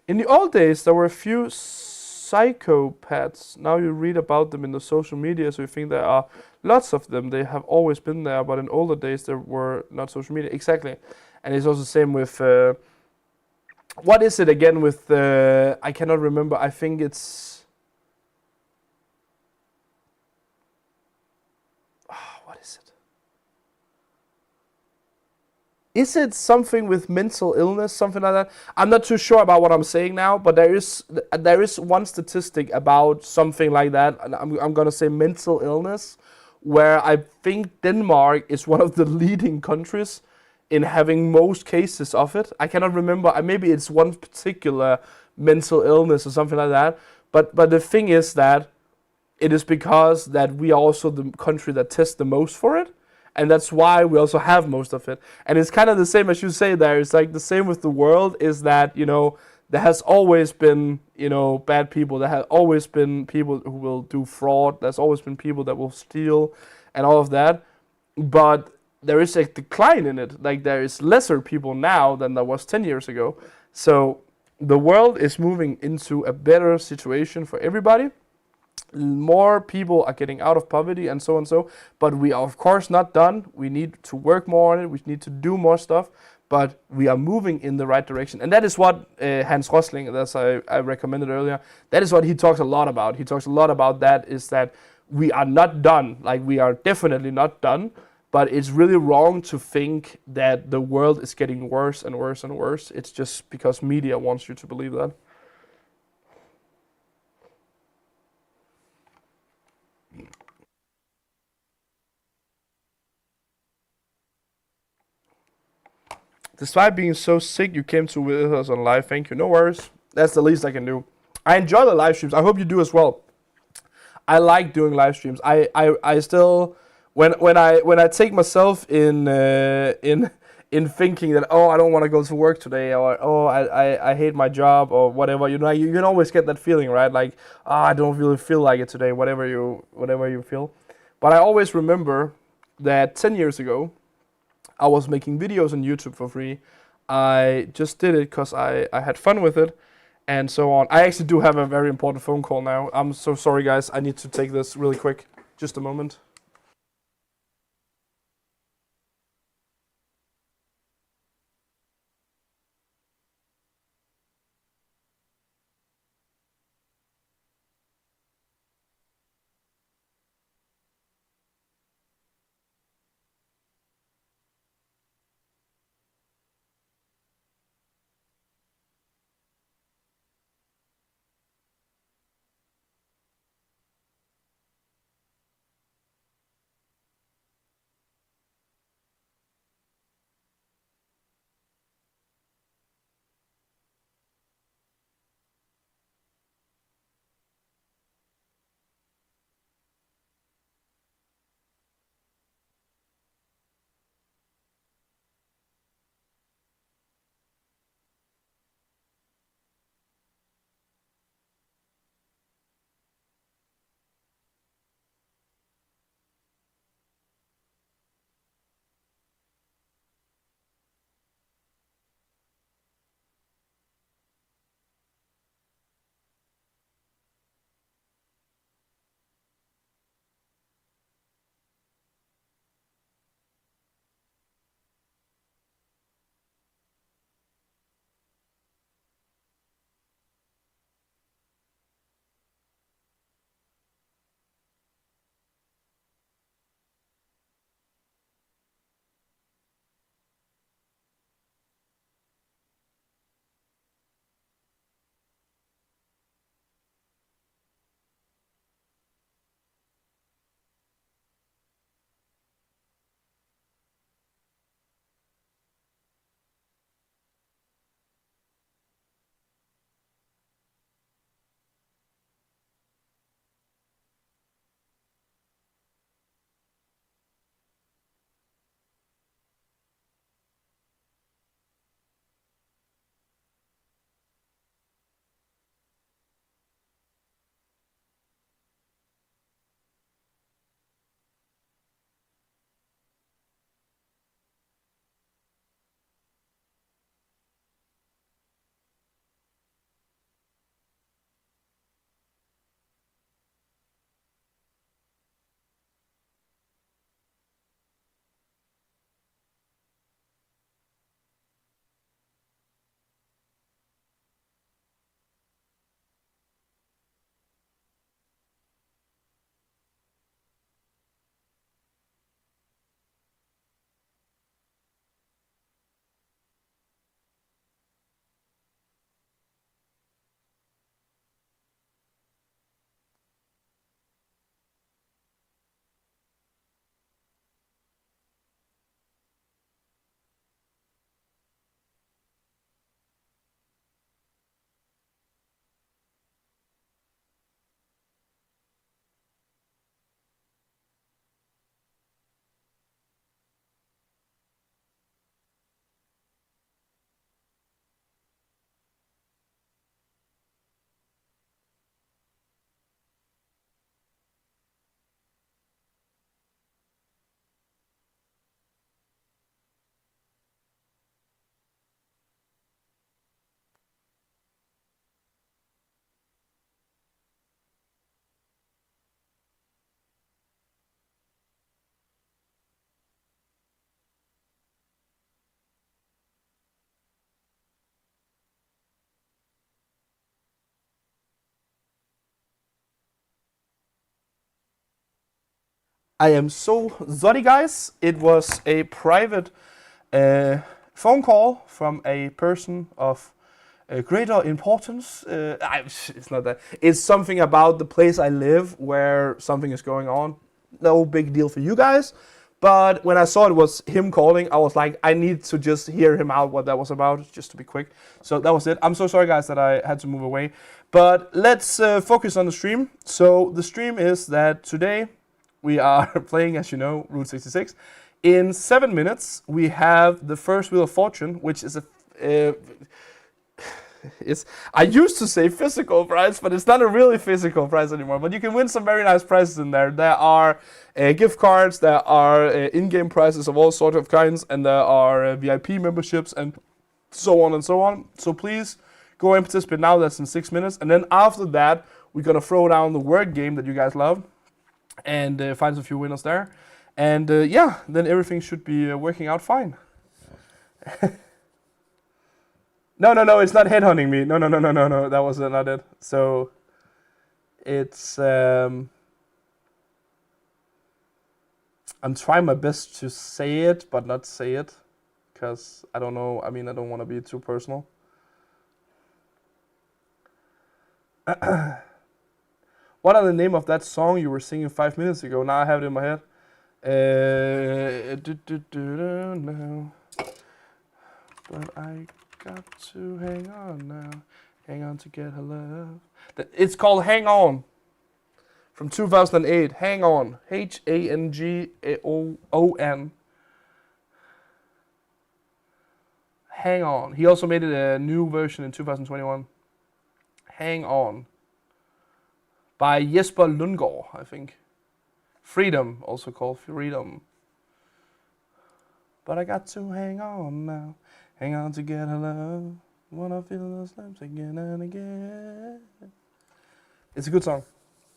In the old days, there were a few psychopaths. Now you read about them in the social media, so you think there are lots of them. They have always been there, but in older days, there were not social media. Exactly. And it's also the same with... what is it again with I cannot remember. I think it's what is it? Is it something with mental illness, something like that? I'm not too sure about what I'm saying now, but there is one statistic about something like that, and I'm gonna say mental illness, where I think Denmark is one of the leading countries in having most cases of it. I cannot remember. Maybe it's one particular mental illness or something like that. But the thing is that it is because that we are also the country that tests the most for it, and that's why we also have most of it. And it's kind of the same as you say there. It's like the same with the world. Is that there has always been, bad people. There have always been people who will do fraud. There's always been people that will steal and all of that. But there is a decline in it. Like, there is lesser people now than there was 10 years ago. So the world is moving into a better situation for everybody. More people are getting out of poverty and so and so. But we are, of course, not done. We need to work more on it. We need to do more stuff. But we are moving in the right direction. And that is what Hans Rosling, as I recommended earlier, that is what he talks a lot about. He talks a lot about that, is that we are not done. Like, we are definitely not done. But it's really wrong to think that the world is getting worse and worse and worse. It's just because media wants you to believe that. Despite being so sick, you came to with us on live. Thank you. No worries. That's the least I can do. I enjoy the live streams. I hope you do as well. I like doing live streams. I still, when I take myself in thinking that, oh, I don't want to go to work today, or oh, I hate my job, or whatever, you can always get that feeling, right? Like, oh, I don't really feel like it today, whatever you feel. But I always remember that 10 years ago I was making videos on YouTube for free. I just did it because I had fun with it, and so on. I actually do have a very important phone call now. I'm so sorry, guys. I need to take this really quick. Just a moment. I am so sorry, guys. It was a private phone call from a person of greater importance. It's not that. It's something about the place I live where something is going on. No big deal for you guys. But when I saw it was him calling, I was like, I need to just hear him out what that was about, just to be quick. So that was it. I'm so sorry, guys, that I had to move away. But let's focus on the stream. So the stream is that today we are playing, as you know, Route 66. In 7 minutes, we have the first Wheel of Fortune, which is a... I used to say physical prize, but it's not a really physical prize anymore. But you can win some very nice prizes in there. There are gift cards, there are in-game prizes of all sorts of kinds, and there are VIP memberships and so on and so on. So please go and participate now. That's in 6 minutes. And then after that, we're going to throw down the word game that you guys love and find a few winners there. And yeah, then everything should be working out fine. No, it's not headhunting me. No, that was not it. So, it's, I'm trying my best to say it, but not say it, because I don't know, I mean, I don't want to be too personal. What are the name of that song you were singing 5 minutes ago? Now I have it in my head. No. But I got to hang on now, hang on to get her love. It's called Hang On, from 2008. Hang On, Hangoon. Hang On. He also made it a new version in 2021. Hang On, by Jesper Lundgaard, I think. Freedom, also called Freedom. But I got to hang on now. Hang on to get her love. Wanna feel those lips again and again. It's a good song.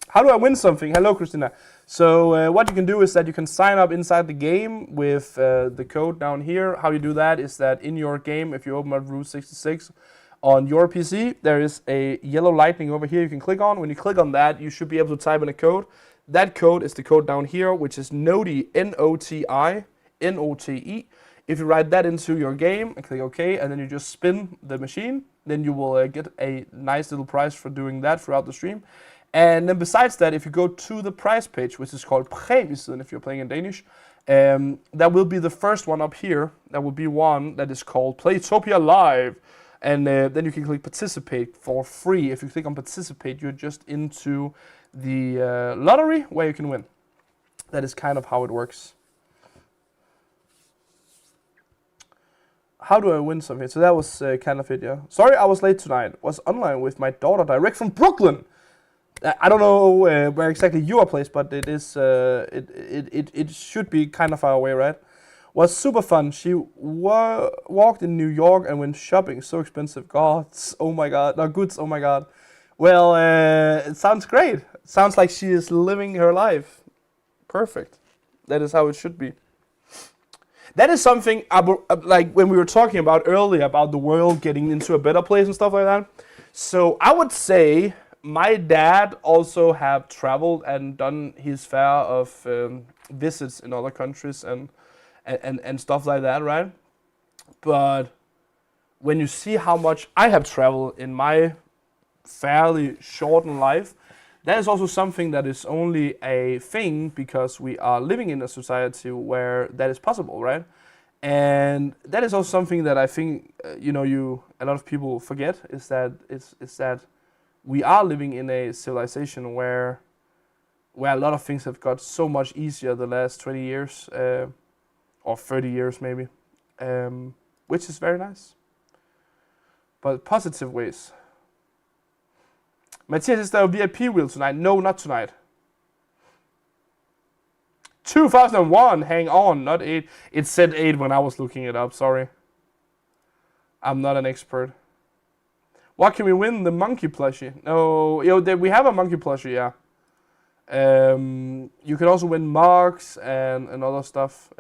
How do I win something? Hello, Christina. So what you can do is that you can sign up inside the game with the code down here. How you do that is that in your game, if you open up Route 66 on your PC, there is a yellow lightning over here you can click on. When you click on that, you should be able to type in a code. That code is the code down here, which is NOTI, N-O-T-I-N-O-T-E. If you write that into your game and click OK, and then you just spin the machine, then you will get a nice little prize for doing that throughout the stream. And then besides that, if you go to the prize page, which is called Præmien if you're playing in Danish, that will be the first one up here. That will be one that is called Playtopia Live. And then you can click participate for free. If you click on participate, you're just into the lottery where you can win. That is kind of how it works. How do I win something? So that was kind of it, yeah. Sorry I was late tonight. Was online with my daughter direct from Brooklyn. I don't know where exactly you are placed, but it is it should be kind of far away, right? Was super fun. She walked in New York and went shopping. So expensive. Gods, oh my god. No, goods, oh my god. Well, it sounds great. Sounds like she is living her life. Perfect. That is how it should be. That is something, like when we were talking about earlier about the world getting into a better place and stuff like that. So I would say my dad also have traveled and done his fair of visits in other countries and stuff like that, right? But when you see how much I have traveled in my fairly shortened life, that is also something that is only a thing because we are living in a society where that is possible, right? And that is also something that I think a lot of people forget is that we are living in a civilization where a lot of things have got so much easier the last 20 years or 30 years maybe, which is very nice, but positive ways. Matthias, is there a VIP wheel tonight? No, not tonight. 2001, hang on, not 8. It said 8 when I was looking it up, sorry. I'm not an expert. What can we win? The monkey plushie. No, we have a monkey plushie, yeah. You can also win marks and other stuff.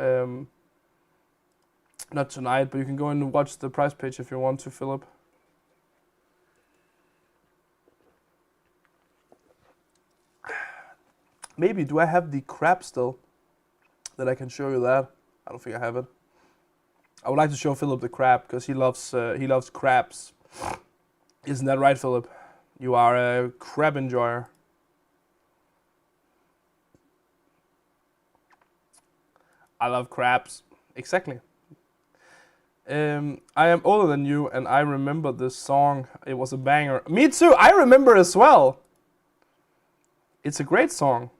Not tonight, but you can go and watch the prize page if you want to, Philip. Maybe, do I have the crab still? That I can show you that. I don't think I have it. I would like to show Philip the crab because he loves crabs. Isn't that right, Philip? You are a crab enjoyer. I love crabs. Exactly. I am older than you, and I remember this song. It was a banger. Me too. I remember as well. It's a great song.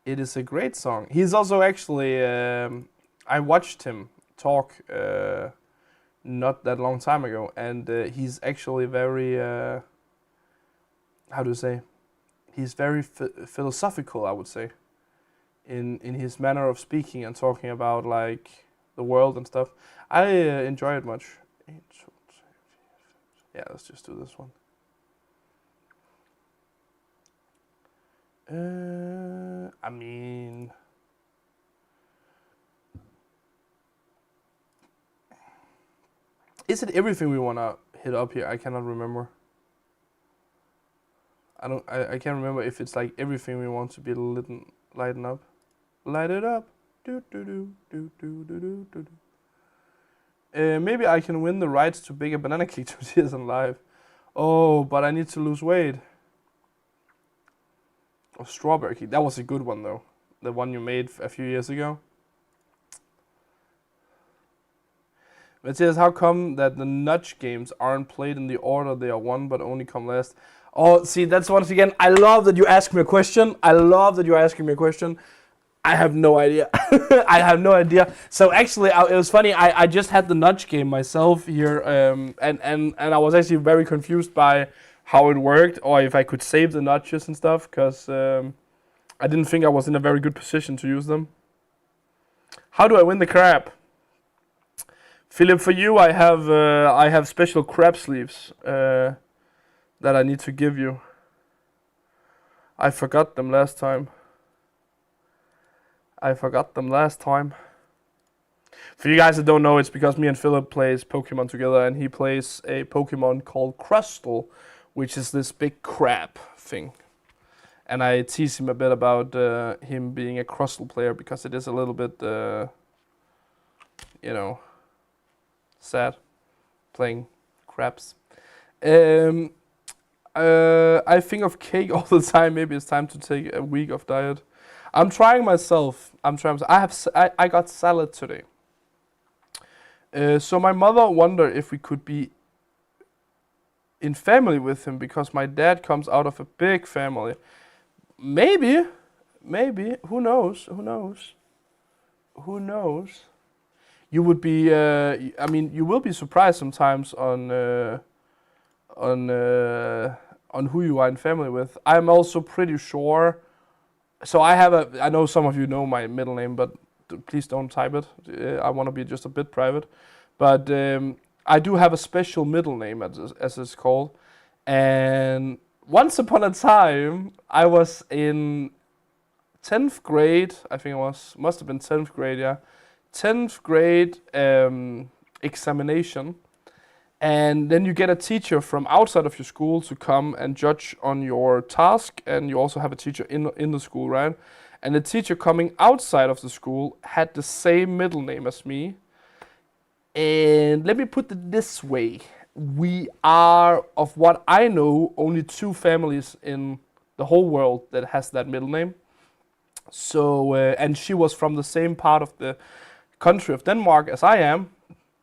It is a great song. He's also actually. I watched him talk not that long time ago, and he's actually very. How do you say? He's very philosophical, I would say. In his manner of speaking and talking about like the world and stuff. I enjoy it much. Yeah, let's just do this one. I mean, is it everything we wanna hit up here? I cannot remember. I can't remember if it's like everything we want to be lighten up. Light it up. Do do do do do do do do. Maybe I can win the rights to Bigger Banana Cake 2 years in live. Oh, but I need to lose weight. Oh, Strawberry Cake. That was a good one though. The one you made a few years ago. Matthias, how come that the nudge games aren't played in the order they are won, but only come last? Oh, see, that's once again. I love that you ask me a question. I love that you're asking me a question. I have no idea. I have no idea. So actually, it was funny. I just had the nudge game myself here, and I was actually very confused by how it worked, or if I could save the nudges and stuff, because I didn't think I was in a very good position to use them. How do I win the crab? Philip, for you, I have special crab sleeves that I need to give you. I forgot them last time. For you guys that don't know, it's because me and Philip plays Pokemon together, and he plays a Pokemon called Crustle, which is this big crab thing. And I tease him a bit about him being a Crustle player because it is a little bit, sad playing crabs. I think of cake all the time. Maybe it's time to take a week of diet. I'm trying myself. I got salad today. So my mother wondered if we could be in family with him because my dad comes out of a big family. Maybe. Who knows? You would be. You will be surprised sometimes on who you are in family with. I'm also pretty sure. So I know some of you know my middle name, but please don't type it. I want to be just a bit private. But I do have a special middle name, as it's called. And once upon a time, I was in 10th grade. I think must have been 10th grade, yeah. 10th grade examination. And then you get a teacher from outside of your school to come and judge on your task, and you also have a teacher in the school, right? And the teacher coming outside of the school had the same middle name as me. And let me put it this way. We are, of what I know, only 2 families in the whole world that has that middle name. So, and she was from the same part of the country of Denmark as I am.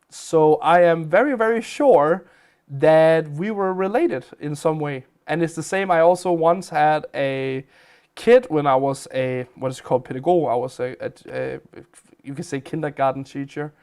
So I am very, very sure that we were related in some way. And it's the same. I also once had a kid when I was what is called pedagog. I was you can say kindergarten teacher.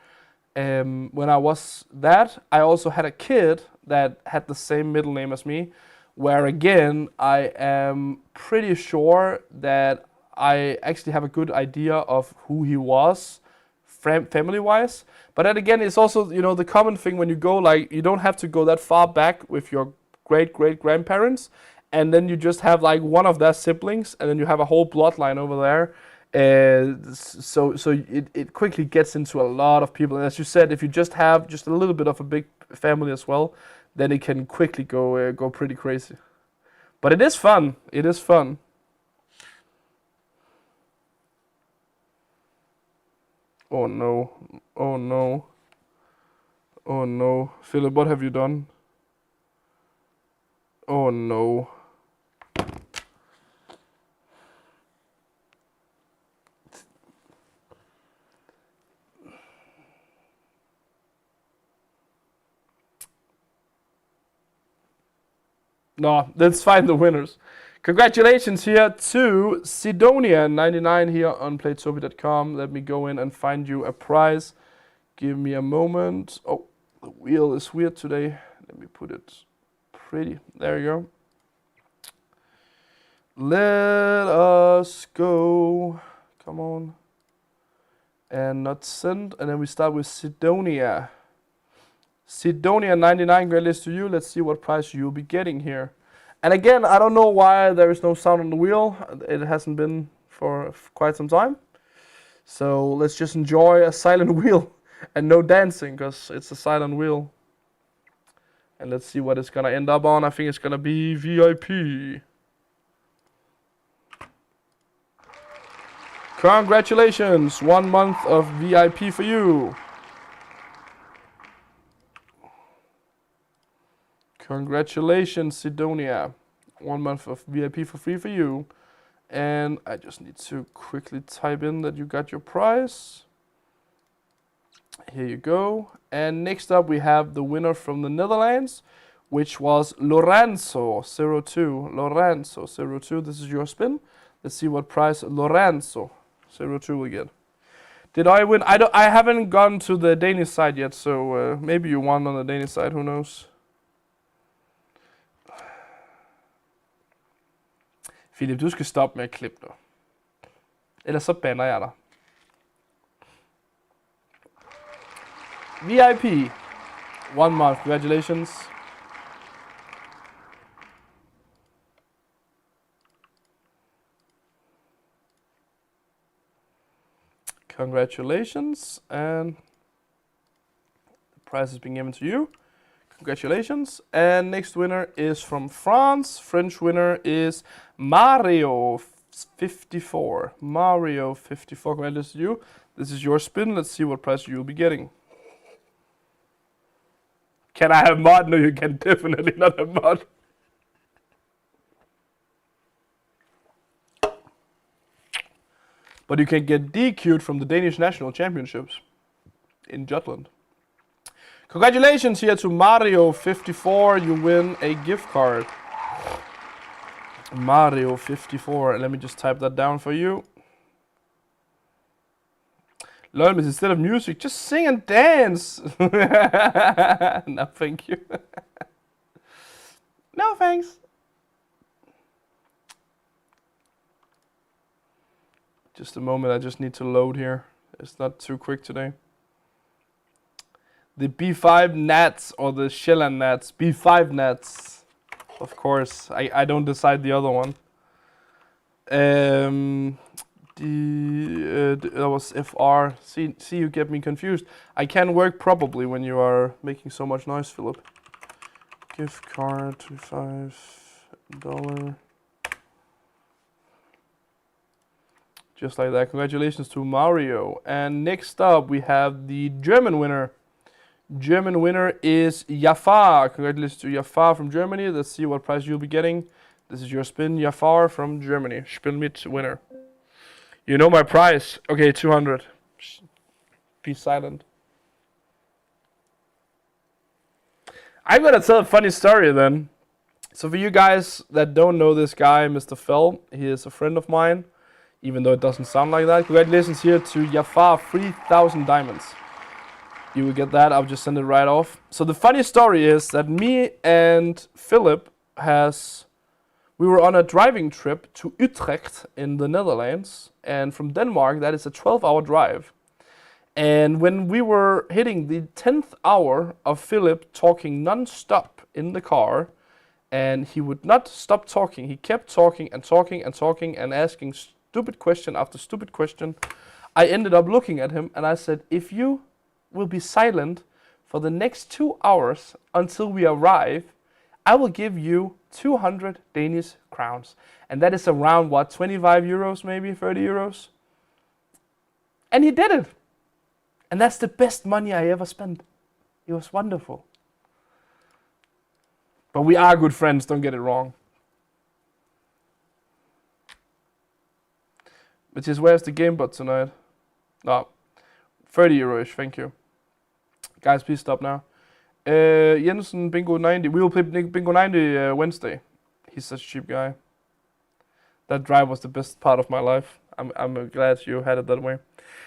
When I was that, I also had a kid that had the same middle name as me, where again, I am pretty sure that I actually have a good idea of who he was family-wise. But then again, it's also, the common thing when you go, like, you don't have to go that far back with your great-great-grandparents, and then you just have, like, one of their siblings, and then you have a whole bloodline over there. So it quickly gets into a lot of people. And as you said, if you just have just a little bit of a big family as well, then it can quickly go pretty crazy. But it is fun. Oh no. Oh no. Oh no. Philip, what have you done? Oh no. No, let's find the winners. Congratulations here to Sidonia99 here on Playtopia.com. Let me go in and find you a prize. Give me a moment. Oh, the wheel is weird today. Let me put it pretty. There you go. Let us go. Come on. And not send. And then we start with Sidonia. Sidonia99, great list to you. Let's see what prize you'll be getting here. And again, I don't know why there is no sound on the wheel. It hasn't been for quite some time. So let's just enjoy a silent wheel and no dancing, because it's a silent wheel. And let's see what it's gonna end up on. I think it's gonna be VIP. Congratulations, 1 month of VIP for you. Congratulations, Sidonia. 1 month of VIP for free for you. And I just need to quickly type in that you got your prize. Here you go. And next up we have the winner from the Netherlands, which was Lorenzo02. Lorenzo02, this is your spin. Let's see what prize Lorenzo02 will get. Did I win? I haven't gone to the Danish side yet, so maybe you won on the Danish side, who knows? Philip, du skal stoppe med at klippe nu. Ellers så banner jeg dig. VIP. 1 month. Congratulations. Congratulations. And the prize is being given to you. Congratulations. And next winner is from France. French winner is Mario54. Mario54. Congratulations to you. This is your spin. Let's see what prize you'll be getting. Can I have mod? No, you can definitely not have mod. But you can get DQ'd from the Danish National Championships in Jutland. Congratulations here to Mario54. You win a gift card. Mario54. Let me just type that down for you. Lolmis, instead of music, just sing and dance. No, thank you. No, thanks. Just a moment, I just need to load here. It's not too quick today. The B5 Nats or the Sjælland Nats. B5 Nats. Of course, I don't decide the other one. That was FR. See, you get me confused. I can work probably when you are making so much noise, Philip. Gift card, $25. Just like that. Congratulations to Mario. And next up, we have the German winner. German winner is Jafar. Congratulations to Jafar from Germany. Let's see what prize you'll be getting. This is your spin, Jafar from Germany. Spiel mit winner. You know my price. Okay, 200. Be silent. I'm gonna tell a funny story then. So for you guys that don't know this guy, Mr. Fell, he is a friend of mine, even though it doesn't sound like that. Congratulations here to Jafar, 3,000 diamonds. You will get that, I'll just send it right off. So the funny story is that me and Philip we were on a driving trip to Utrecht in the Netherlands, and from Denmark that is a 12-hour drive. And when we were hitting the 10th hour of Philip talking non-stop in the car, and he would not stop talking, he kept talking and talking and talking and asking stupid question after stupid question, I ended up looking at him and I said, if you will be silent for the next 2 hours until we arrive, I will give you 200 Danish crowns. And that is around, what, 25 euros, maybe 30 euros? And he did it. And that's the best money I ever spent. It was wonderful. But we are good friends, don't get it wrong. Which is, where's the game bot tonight? No, 30 euro-ish, thank you. Guys, please stop now. Jensen, Bingo 90. We will play Bingo 90 Wednesday. He's such a cheap guy. That drive was the best part of my life. I'm glad you had it that way.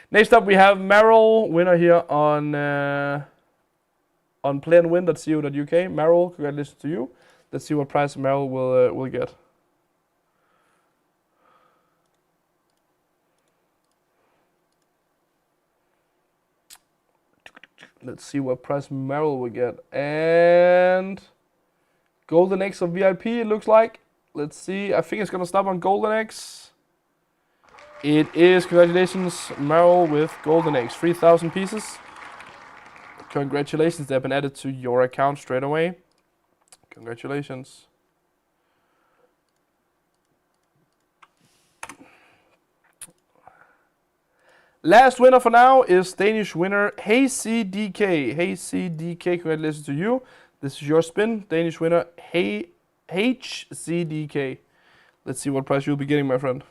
Next up, we have Meryl, winner here on playandwin.co.uk. Meryl, congratulations to you. Let's see what prize Meryl will get. Let's see what prize Meryl will get. And Golden Eggs of VIP, it looks like. Let's see. I think it's gonna stop on Golden Eggs. It is. Congratulations, Meryl, with Golden Eggs. 3,000 pieces. Congratulations, they've been added to your account straight away. Congratulations. Last winner for now is Danish winner HeyCDK. HeyCDK, congratulations to you. This is your spin. Danish winner HeyCDK. Let's see what prize you'll be getting, my friend.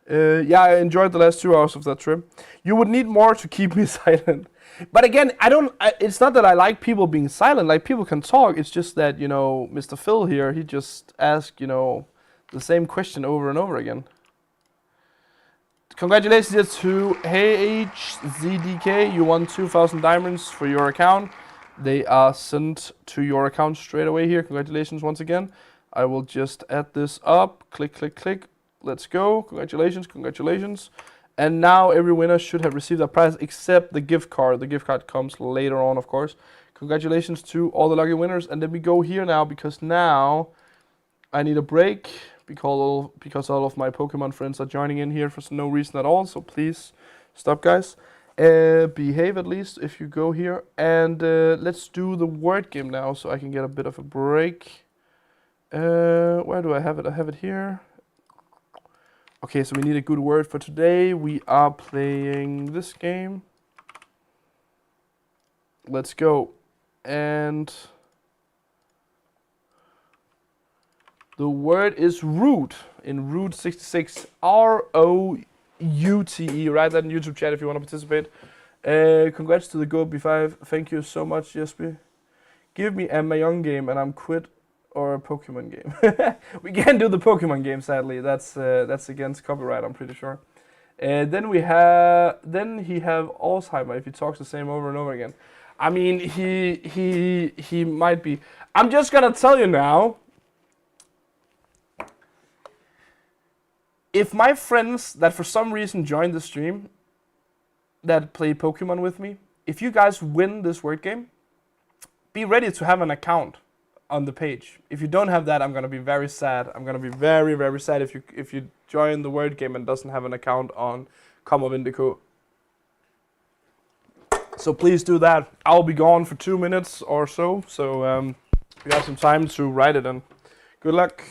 Yeah, I enjoyed the last 2 hours of that trip. You would need more to keep me silent. But again, it's not that I like people being silent. Like, people can talk. It's just that, you know, Mr. Phil here, he just asked, you know, the same question over and over again. Congratulations to HeyZDK. You won 2,000 diamonds for your account. They are sent to your account straight away here. Congratulations once again. I will just add this up. Click, click, click. Let's go. Congratulations, congratulations. And now every winner should have received a prize except the gift card. The gift card comes later on, of course. Congratulations to all the lucky winners. And then we go here now, because now I need a break. Because all of my Pokemon friends are joining in here for no reason at all. So please stop, guys. Behave at least if you go here. And let's do the word game now so I can get a bit of a break. Where do I have it? I have it here. Okay, so we need a good word for today. We are playing this game. Let's go. And the word is root in Route 66. ROUTE. Write that in YouTube chat if you want to participate. Congrats to the GoB5. Thank you so much, Jesper. Give me a Mayong game and I'm quit, or a Pokemon game. We can't do the Pokemon game, sadly. That's against copyright, I'm pretty sure. Then he have Alzheimer if he talks the same over and over again. I mean, he might be. I'm just gonna tell you now. If my friends that for some reason joined the stream that play Pokemon with me, if you guys win this word game, be ready to have an account on the page. If you don't have that, I'm gonna be very sad. I'm gonna be very, very sad if you join the word game and doesn't have an account on komogvind.dk. So please do that. I'll be gone for 2 minutes or so. So you have some time to write it in. Good luck.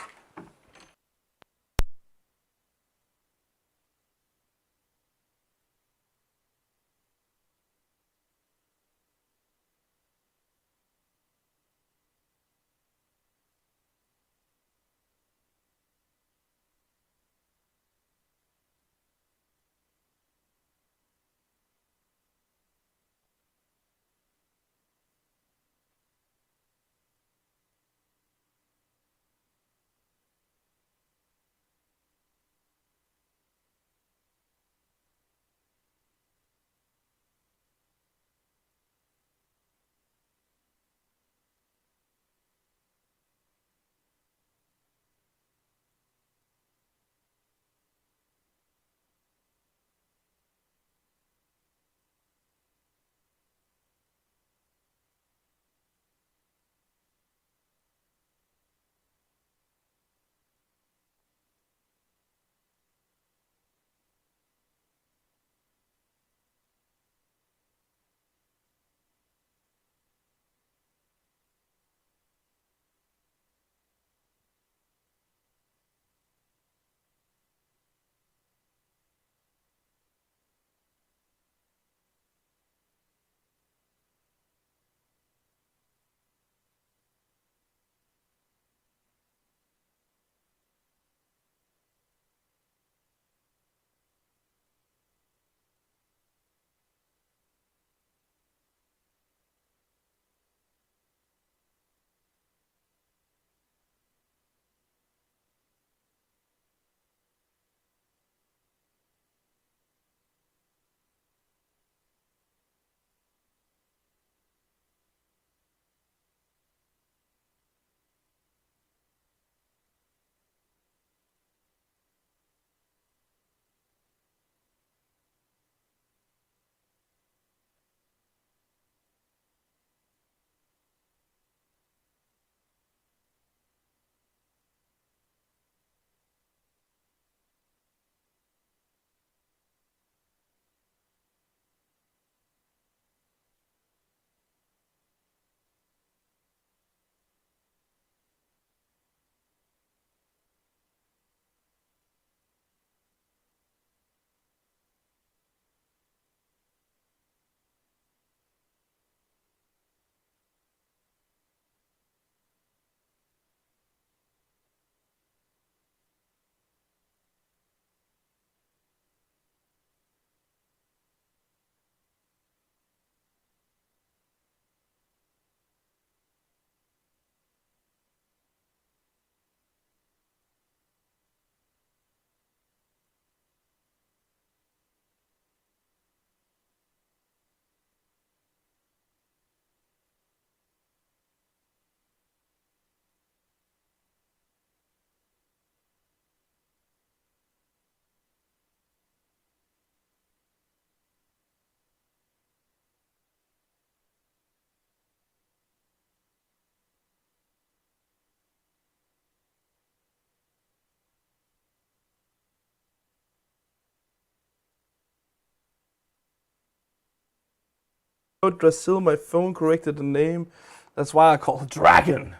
Drasil, my phone corrected the name. That's why I call it Dragon.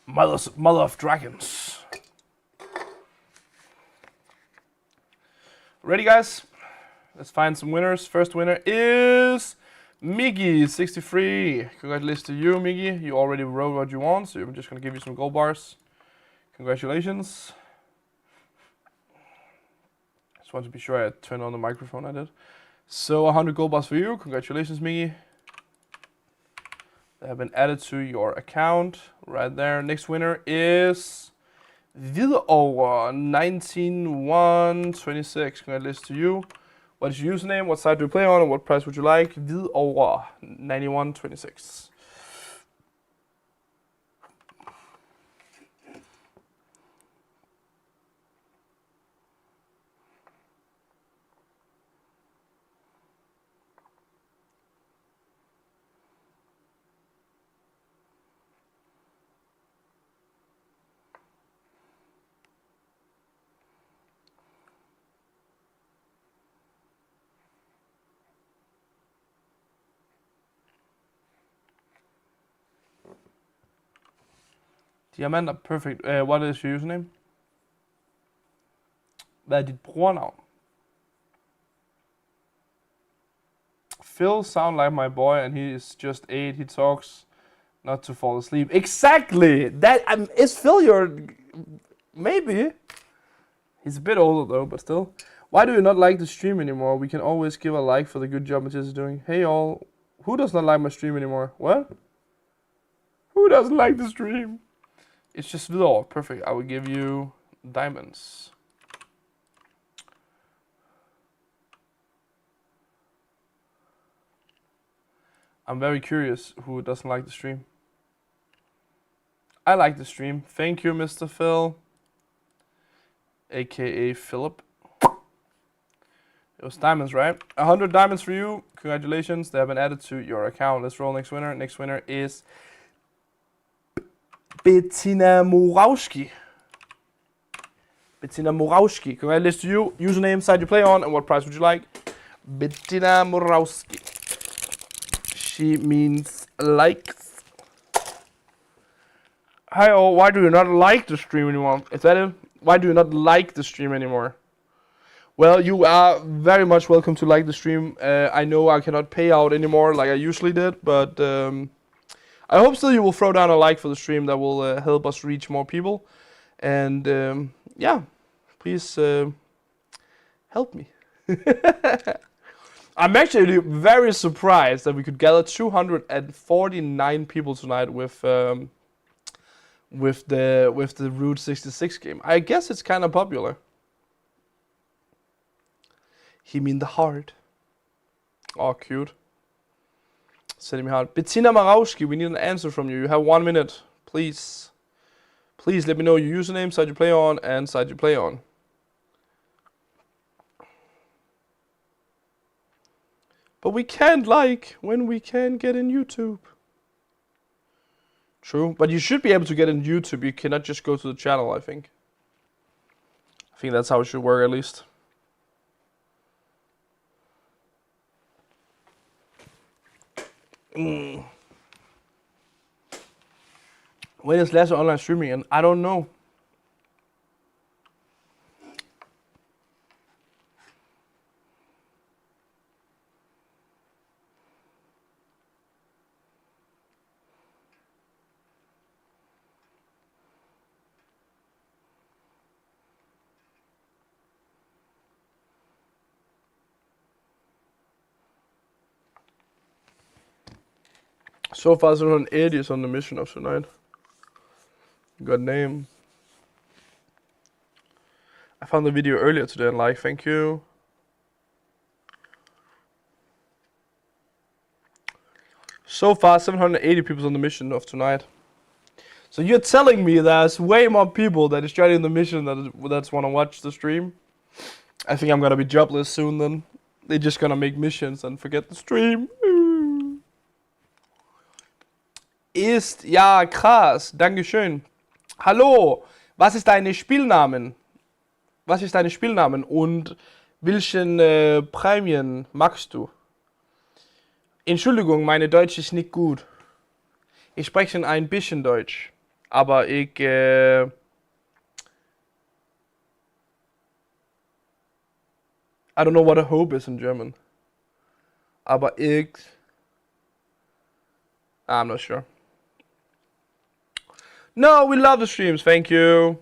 Mother of dragons. Ready, guys? Let's find some winners. First winner is Miggy63. Congratulations to you, Miggy. You already wrote what you want, so I'm just going to give you some gold bars. Congratulations. Just want to be sure I turned on the microphone. I did. So 100 gold bars for you. Congratulations, Miggy. They have been added to your account right there. Next winner is Vidover 19126. Congratulations to you. What is your username? What side do you play on? And what price would you like? Vidover 9126. Diamant, perfect. What is your username? Hvad er dit brugernavn? Phil sound like my boy, and he is just 8. He talks not to fall asleep. Exactly. That is Phil your maybe. He's a bit older though, but still. Why do you not like the stream anymore? We can always give a like for the good job Matthias is doing. Hey all, who does not like my stream anymore? What? Who doesn't like the stream? It's just Vidor. Perfect. I will give you diamonds. I'm very curious who doesn't like the stream. I like the stream. Thank you, Mr. Phil. AKA Philip. It was diamonds, right? 100 diamonds for you. Congratulations. They have been added to your account. Let's roll next winner. Next winner is Bettina Morawski. Bettina Morawski. Congratulations to you. Username, site you play on, and what price would you like? Bettina Morawski. She means likes. Hi all, why do you not like the stream anymore? Is that it? Why do you not like the stream anymore? Well, you are very much welcome to like the stream. I know I cannot pay out anymore like I usually did, but I hope still you will throw down a like for the stream. That will help us reach more people. And yeah, please help me. I'm actually very surprised that we could gather 249 people tonight with the Route 66 game. I guess it's kind of popular. He mean the heart. Oh, cute. Sending me heart. Bettina Morawski, we need an answer from you. You have 1 minute. Please. Please let me know your username, site you play on, and site you play on. But we can't like when we can't get in YouTube. True, but you should be able to get in YouTube. You cannot just go to the channel, I think. I think that's how it should work, at least. When is last online streaming? And I don't know. So far, 780 is on the mission of tonight. Good name. I found the video earlier today and like, thank you. So far, 780 people on the mission of tonight. So you're telling me there's way more people that is joining the mission that's want to watch the stream? I think I'm gonna be jobless soon then. They're just gonna make missions and forget the stream. Ist ja krass. Dankeschön. Hallo. Was ist deine Spielnamen? Was ist deine Spielnamen und welchen Prämien magst du? Entschuldigung, meine Deutsch ist nicht gut. Ich spreche ein bisschen Deutsch. Aber ich, I don't know what a hope is in German. Aber I'm not sure. No, we love the streams. Thank you.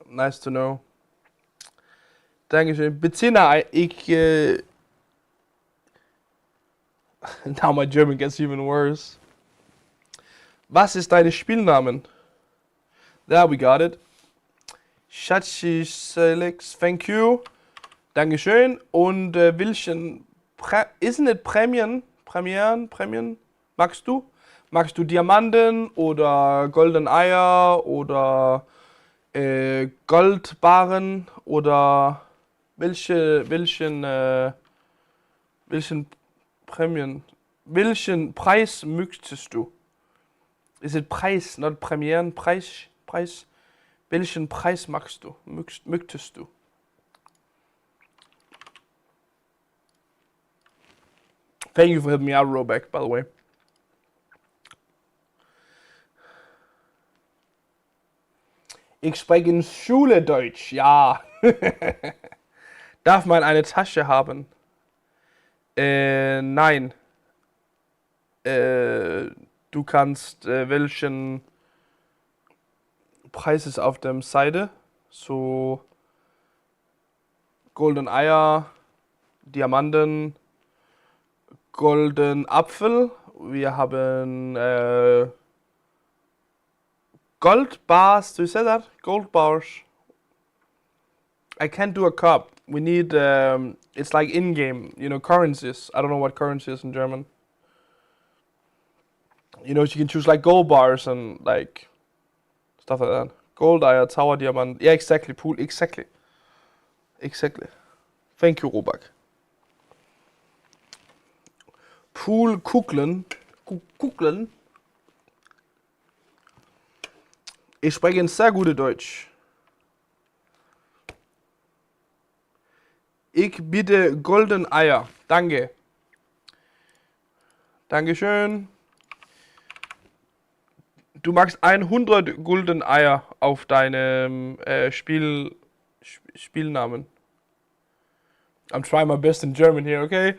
Nice to know. Dankeschön. Bettina, now my German gets even worse. Was ist deine Spielnamen? There, we got it. Shachi Selix, thank you. Dankeschön. Und isn't it Premieren? Magst du? Magst du Diamanten oder Golden Eier oder Goldbarren oder welchen Prämien? Welchen Preis möchtest du? Is it Preis, not Premieren? Preis? Welchen Preis magst du? Möchtest du? Thank you for helping me out, Roback, by the way. Ich spreche in Schule Deutsch, ja. Darf man eine Tasche haben? Nein. Du kannst welchen Preis ist auf der Seite? So Golden Eier, Diamanten, Golden Apfel. Wir haben Gold bars. Do you say that? Gold bars. I can't do a cup. We need, it's like in-game, currencies. I don't know what currency is in German. You can choose like gold bars and like stuff like that. Gold, Tower, Diamant. Yeah, exactly. Pool, exactly. Thank you, Robak. Pool, Kugeln. Ich spreche ein sehr gutes Deutsch. Ich biete Golden Eier. Danke. Dankeschön. Du magst 100 Golden Eier auf deinem Spielnamen. I'm trying my best in German here, okay?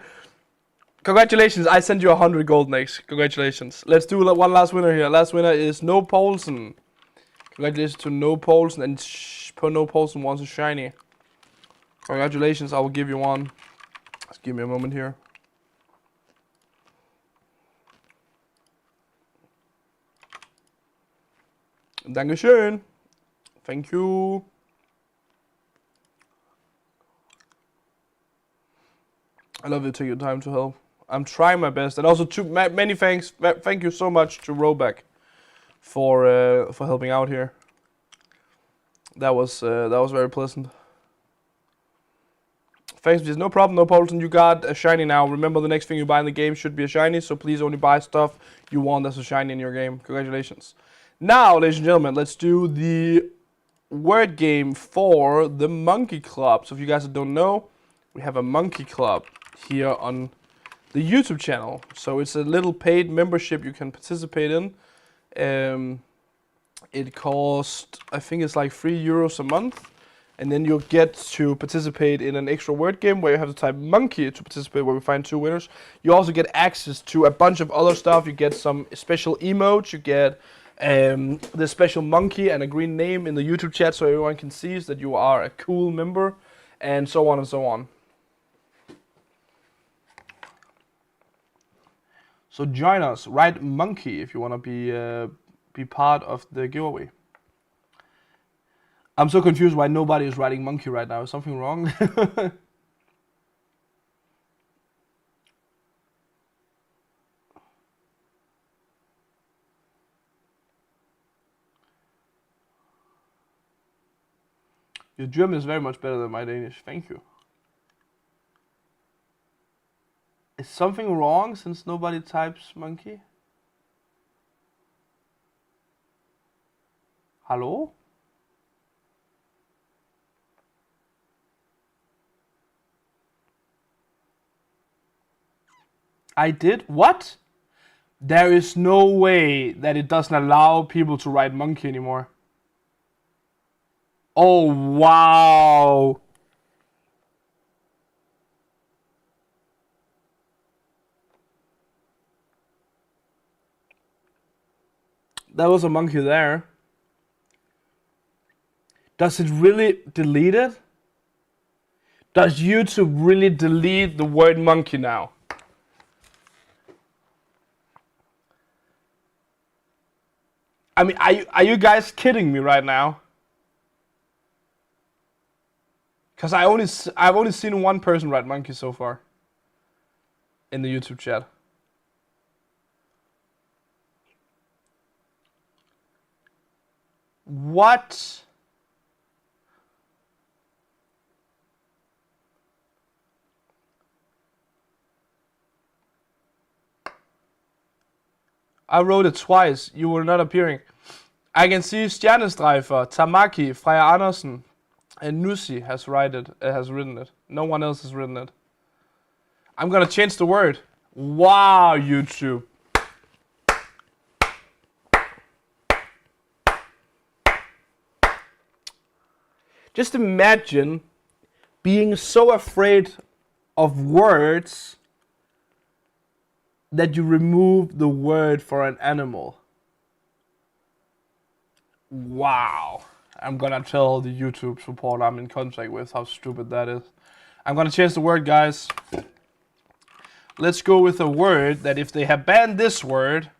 Congratulations, I sent you 100 golden eggs. Congratulations. Let's do one last winner here. Last winner is No Poulsen. Congratulations to No Poulsen, and No Poulsen wants a shiny. Congratulations, I will give you one. Just give me a moment here. Dankeschön. Thank you. I love you. Take your time to help. I'm trying my best, and also many thanks. Thank you so much to Roback for helping out here. That was very pleasant. Thanks, please. No problem, No Poulsen. You got a shiny now. Remember, the next thing you buy in the game should be a shiny, so please only buy stuff you want that's a shiny in your game. Congratulations. Now, ladies and gentlemen, let's do the word game for the Monkey Club. So if you guys don't know, we have a Monkey Club here on the YouTube channel. So it's a little paid membership you can participate in. It costs, I think it's like €3 a month. And then you'll get to participate in an extra word game where you have to type monkey to participate, where we find 2 winners. You also get access to a bunch of other stuff. You get some special emotes. You get the special monkey and a green name in the YouTube chat so everyone can see that you are a cool member, and so on and so on. So join us, write monkey if you want to be part of the giveaway. I'm so confused why nobody is writing monkey right now. Is something wrong? Your German is very much better than my Danish. Thank you. Is something wrong since nobody types monkey? Hello? I did? What? There is no way that it doesn't allow people to write monkey anymore. Oh, wow. That was a monkey there. Does it really delete it? Does YouTube really delete the word monkey now? I mean, are you guys kidding me right now? Because I've only seen one person write monkey so far in the YouTube chat. What? I wrote it twice. You were not appearing. I can see Stjernestreifer, Tamaki, Freya Andersen, and Nusi has written it. No one else has written it. I'm gonna change the word. Wow, YouTube. Just imagine being so afraid of words that you remove the word for an animal. Wow. I'm gonna tell the YouTube support I'm in contact with how stupid that is. I'm gonna change the word, guys. Let's go with a word that if they have banned this word,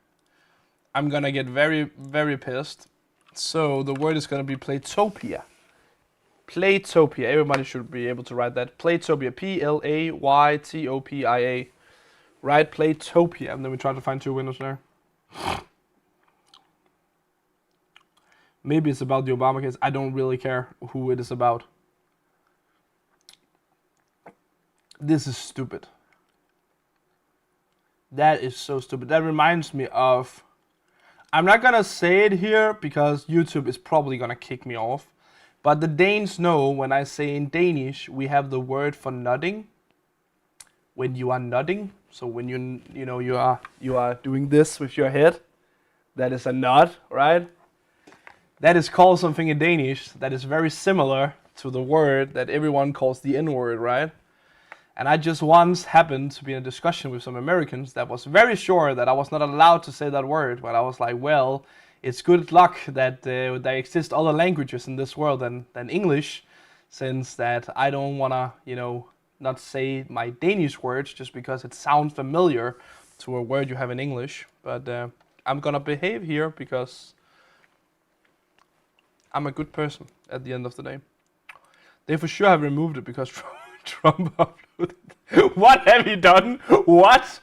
I'm gonna get very, very pissed. So the word is gonna be Playtopia. Playtopia. Everybody should be able to write that. Playtopia. Playtopia. Right, Playtopia. And then we try to find two winners there. Maybe it's about the Obama case. I don't really care who it is about. This is stupid. That is so stupid. That reminds me of... I'm not gonna say it here because YouTube is probably gonna kick me off. But the Danes know when I say in Danish, we have the word for nodding. When you are nodding. So when you are doing this with your head, that is a nod, right? That is called something in Danish that is very similar to the word that everyone calls the N-word, right? And I just once happened to be in a discussion with some Americans that was very sure that I was not allowed to say that word. But I was like, well, it's good luck that there exist other languages in this world than English, since that I don't wanna, not say my Danish words just because it sounds familiar to a word you have in English. But I'm gonna behave here because I'm a good person at the end of the day. They for sure have removed it because Trump uploaded. What have you done? What?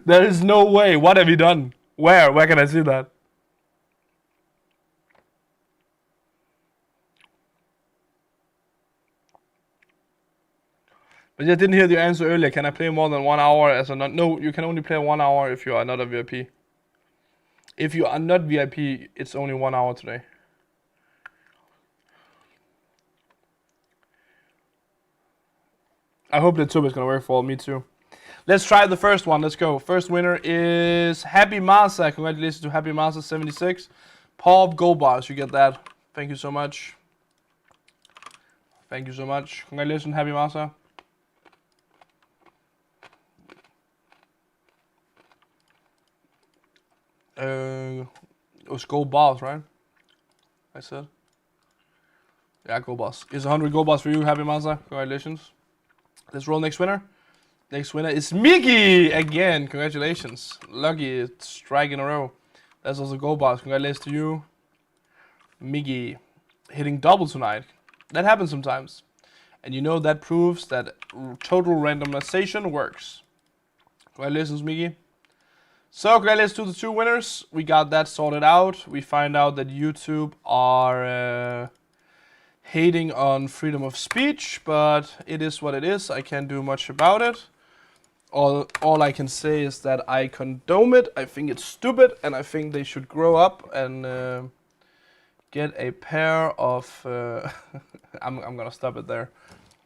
There is no way. What have you done? Where? Where can I see that? But I didn't hear the answer earlier. Can I play more than 1 hour as a non? No, you can only play 1 hour if you are not a VIP. If you are not VIP, it's only 1 hour today. I hope that tube is gonna work for me too. Let's try the first one. Let's go. First winner is Happy Masa. Congratulations to Happy Masa 76. Paul Gold Bars, you get that. Thank you so much. Thank you so much. Congratulations, Happy Masa. It was gold bars, right? I said. Yeah, gold bars. It's 100 gold bars for you, Happy Masa. Congratulations. Let's roll next winner. Next winner is Miggy again. Congratulations. Lucky strike in a row. That's also gold bars. Congratulations to you, Miggy. Hitting double tonight. That happens sometimes. And that proves that total randomization works. Congratulations, Miggy. So, congratulations to the two winners. We got that sorted out. We find out that YouTube are hating on freedom of speech, but it is what it is. I can't do much about it. All I can say is that I condone it. I think it's stupid, and I think they should grow up and get a pair of... I'm gonna stop it there.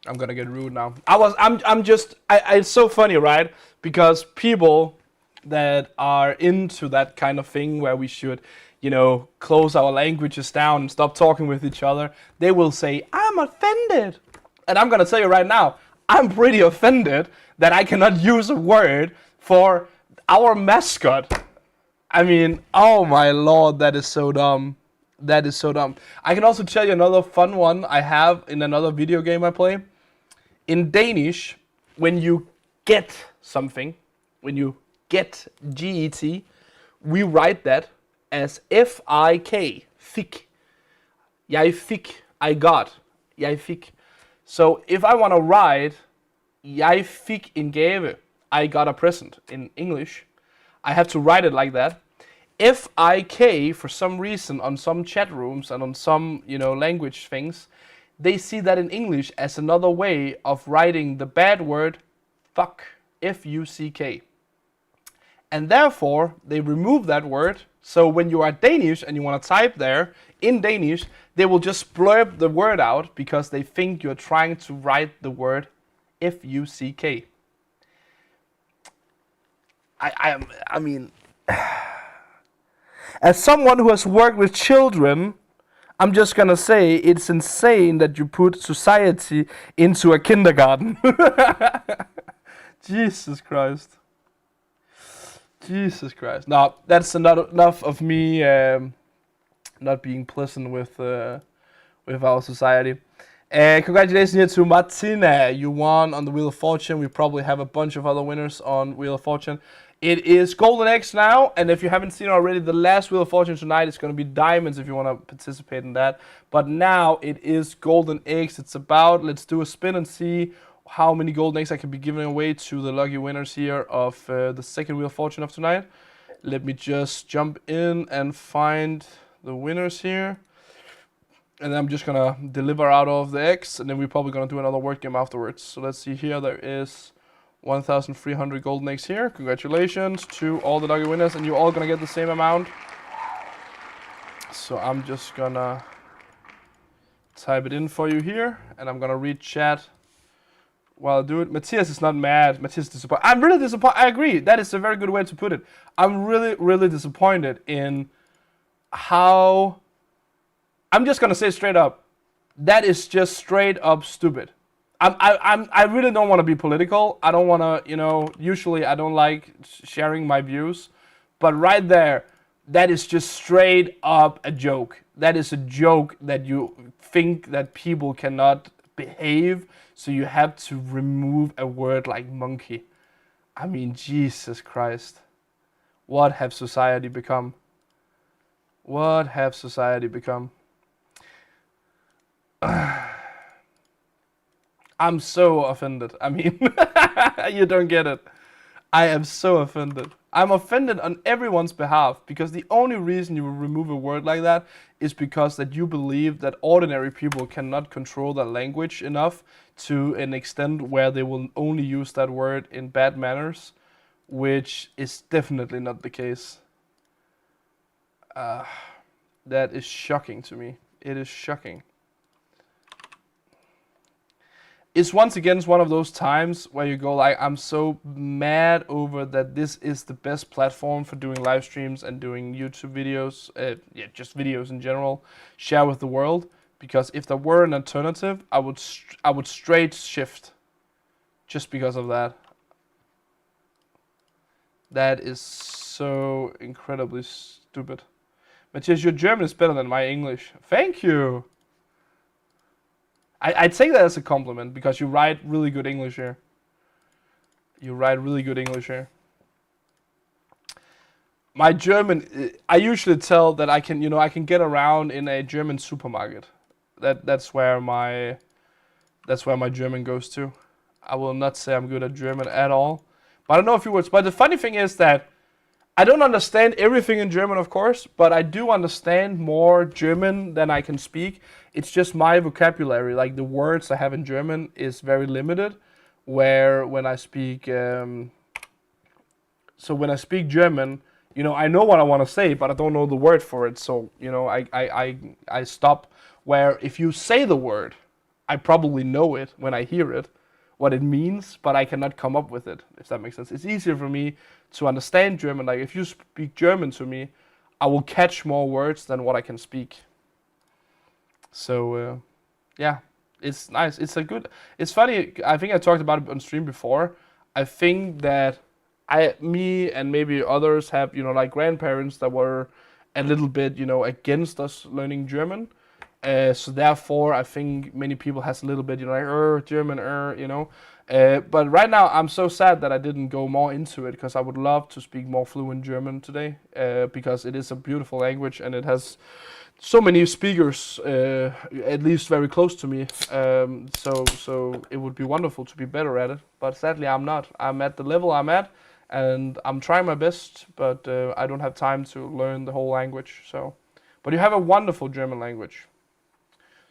I'm gonna get rude now. It's so funny, right? Because people that are into that kind of thing where we should, close our languages down and stop talking with each other, they will say, I'm offended. And I'm gonna tell you right now, I'm pretty offended that I cannot use a word for our mascot. I mean, oh my lord, that is so dumb. That is so dumb. I can also tell you another fun one I have in another video game I play. In Danish, when you get something, when you get G-E-T, we write that as F-I-K, fik. Jeg fik, I got. Jeg fik. So if I want to write, jeg fik en gave, I got a present in English, I have to write it like that. F-I-K, for some reason, on some chat rooms and on some, language things, they see that in English as another way of writing the bad word fuck, F-U-C-K. And therefore, they remove that word. So when you are Danish and you want to type there in Danish, they will just blurb the word out because they think you're trying to write the word F-U-C-K. I mean, as someone who has worked with children, I'm just gonna say it's insane that you put society into a kindergarten. Jesus Christ. Jesus Christ. Now, that's enough of me not being pleasant with our society. Congratulations here to Martina. You won on the Wheel of Fortune. We probably have a bunch of other winners on Wheel of Fortune. It is Golden Eggs now, and if you haven't seen already, the last Wheel of Fortune tonight is going to be diamonds if you want to participate in that. But now it is Golden Eggs. It's about, let's do a spin and see how many Golden Eggs I can be giving away to the lucky winners here of the second Wheel of Fortune of tonight. Let me just jump in and find the winners here. And then I'm just going to deliver out all of the eggs, and then we're probably going to do another word game afterwards. So let's see here, there is 1,300 golden eggs here. Congratulations to all the lucky winners, and you're all gonna get the same amount. So I'm just gonna type it in for you here, and I'm gonna read chat while I do it. Matthias is not mad. Matthias is disappointed. I'm really disappointed. I agree. That is a very good way to put it. I'm really, really disappointed in how. I'm just gonna say straight up, that is just straight up stupid. I really don't want to be political. I don't want to, usually I don't like sharing my views. But right there, that is just straight up a joke. That is a joke that you think that people cannot behave, so you have to remove a word like monkey. I mean, Jesus Christ. What have society become? What have society become? I'm so offended. I mean, you don't get it. I am so offended. I'm offended on everyone's behalf because the only reason you will remove a word like that is because that you believe that ordinary people cannot control their language enough to an extent where they will only use that word in bad manners, which is definitely not the case. That is shocking to me. It is shocking. It's once again one of those times where you go like, I'm so mad over that this is the best platform for doing live streams and doing YouTube videos, just videos in general, share with the world. Because if there were an alternative, I would straight shift, just because of that. That is so incredibly stupid. Matthias, your German is better than my English. Thank you. I take that as a compliment because you write really good English here. You write really good English here. My German, I usually tell that I can, I can get around in a German supermarket. That's where my German goes to. I will not say I'm good at German at all, but I don't know a few words. But the funny thing is that I don't understand everything in German, of course, but I do understand more German than I can speak. It's just my vocabulary, like the words I have in German is very limited, where when I speak, so when I speak German, I know what I want to say, but I don't know the word for it, so, I stop, where if you say the word, I probably know it when I hear it, what it means, but I cannot come up with it, if that makes sense. It's easier for me to understand German. Like, if you speak German to me, I will catch more words than what I can speak. So, yeah, it's nice. It's funny. I think I talked about it on stream before. I think that me and maybe others have, like grandparents that were a little bit, against us learning German. So therefore, I think many people has a little bit, like, German, But right now, I'm so sad that I didn't go more into it, because I would love to speak more fluent German today, because it is a beautiful language and it has so many speakers, at least very close to me. So it would be wonderful to be better at it. But sadly, I'm not. I'm at the level I'm at, and I'm trying my best, but I don't have time to learn the whole language. But you have a wonderful German language.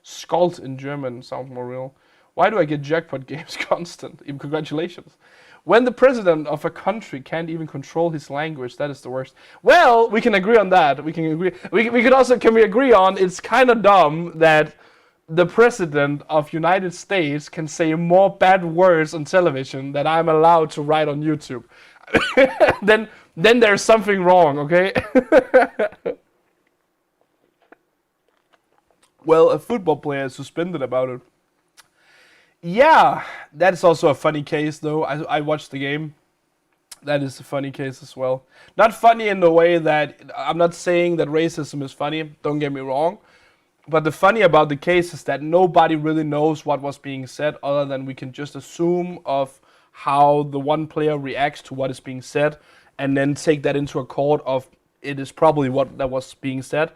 Skald in German sounds more real. Why do I get jackpot games constant? Even congratulations. When the president of a country can't even control his language, that is the worst. Well, we can agree on that. We can agree. Can we agree on it's kind of dumb that the president of United States can say more bad words on television than I'm allowed to write on YouTube. then there's something wrong, okay? Well, a football player is suspended about it. Yeah, that's also a funny case, though. I watched the game. That is a funny case as well. Not funny in the way that I'm not saying that racism is funny. Don't get me wrong. But the funny about the case is that nobody really knows what was being said, other than we can just assume of how the one player reacts to what is being said, and then take that into account of it is probably what that was being said.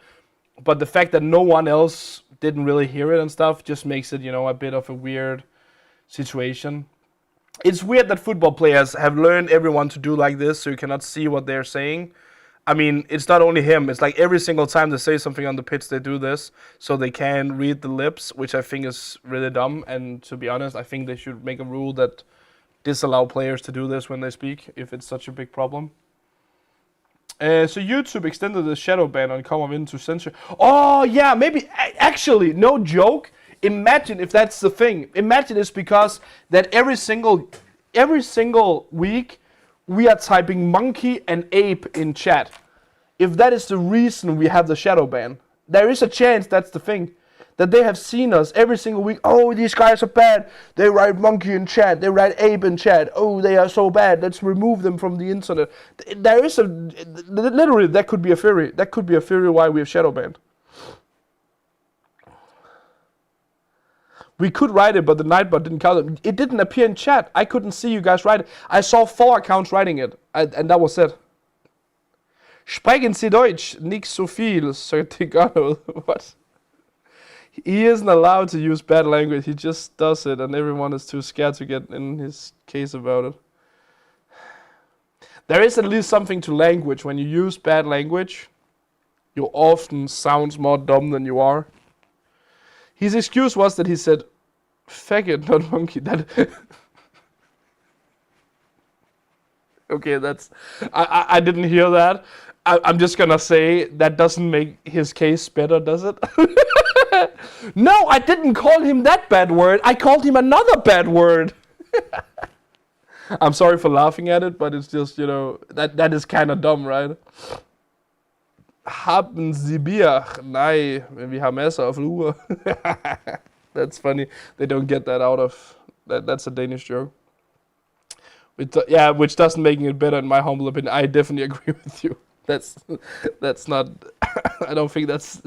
But the fact that no one else didn't really hear it and stuff just makes it, a bit of a weird situation. It's weird that football players have learned everyone to do like this, so you cannot see what they're saying. I mean, it's not only him. It's like every single time they say something on the pitch, they do this, so they can read the lips, which I think is really dumb. And to be honest, I think they should make a rule that disallow players to do this when they speak, if it's such a big problem. So YouTube extended the shadow ban on komogvind to censor. Oh yeah, maybe actually, no joke. Imagine if that's the thing. Imagine it's because that every single week we are typing monkey and ape in chat. If that is the reason we have the shadow ban, there is a chance that's the thing. That they have seen us every single week. Oh, these guys are bad. They write monkey in chat. They write ape in chat. Oh, they are so bad. Let's remove them from the internet. There is literally, that could be a theory. That could be a theory why we have shadow banned. We could write it, but the Nightbot didn't count it. It didn't appear in chat. I couldn't see you guys write it. I saw 4 accounts writing it, and that was it. Sprechen Sie Deutsch, nicht so viel, Certigano. What? He isn't allowed to use bad language. He just does it, and everyone is too scared to get in his case about it. There is at least something to language. When you use bad language, you often sound more dumb than you are. His excuse was that he said, faggot, not monkey. That okay, that's... I didn't hear that. I'm just gonna say that doesn't make his case better, does it? No, I didn't call him that bad word. I called him another bad word. I'm sorry for laughing at it, but it's just, that is kind of dumb, right? Haben Sie Bier? Nein, wir haben Messer auf Ruhe. That's funny. They don't get that out of... That's a Danish joke. Yeah, which doesn't make it better in my humble opinion. I definitely agree with you. That's not... I don't think that's...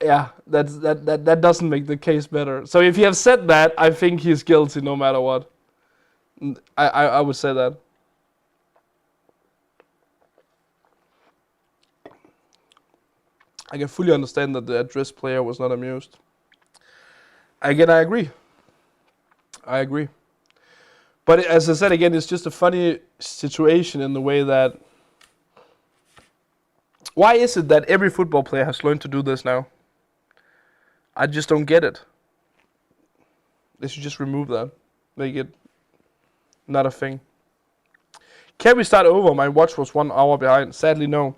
Yeah, that doesn't make the case better. So if you have said that, I think he's guilty no matter what. I would say that. I can fully understand that the address player was not amused. Again, I agree. But as I said again, it's just a funny situation in the way that... Why is it that every football player has learned to do this now? I just don't get it. They should just remove that. Make it not a thing. Can we start over? My watch was 1 hour behind. Sadly, no.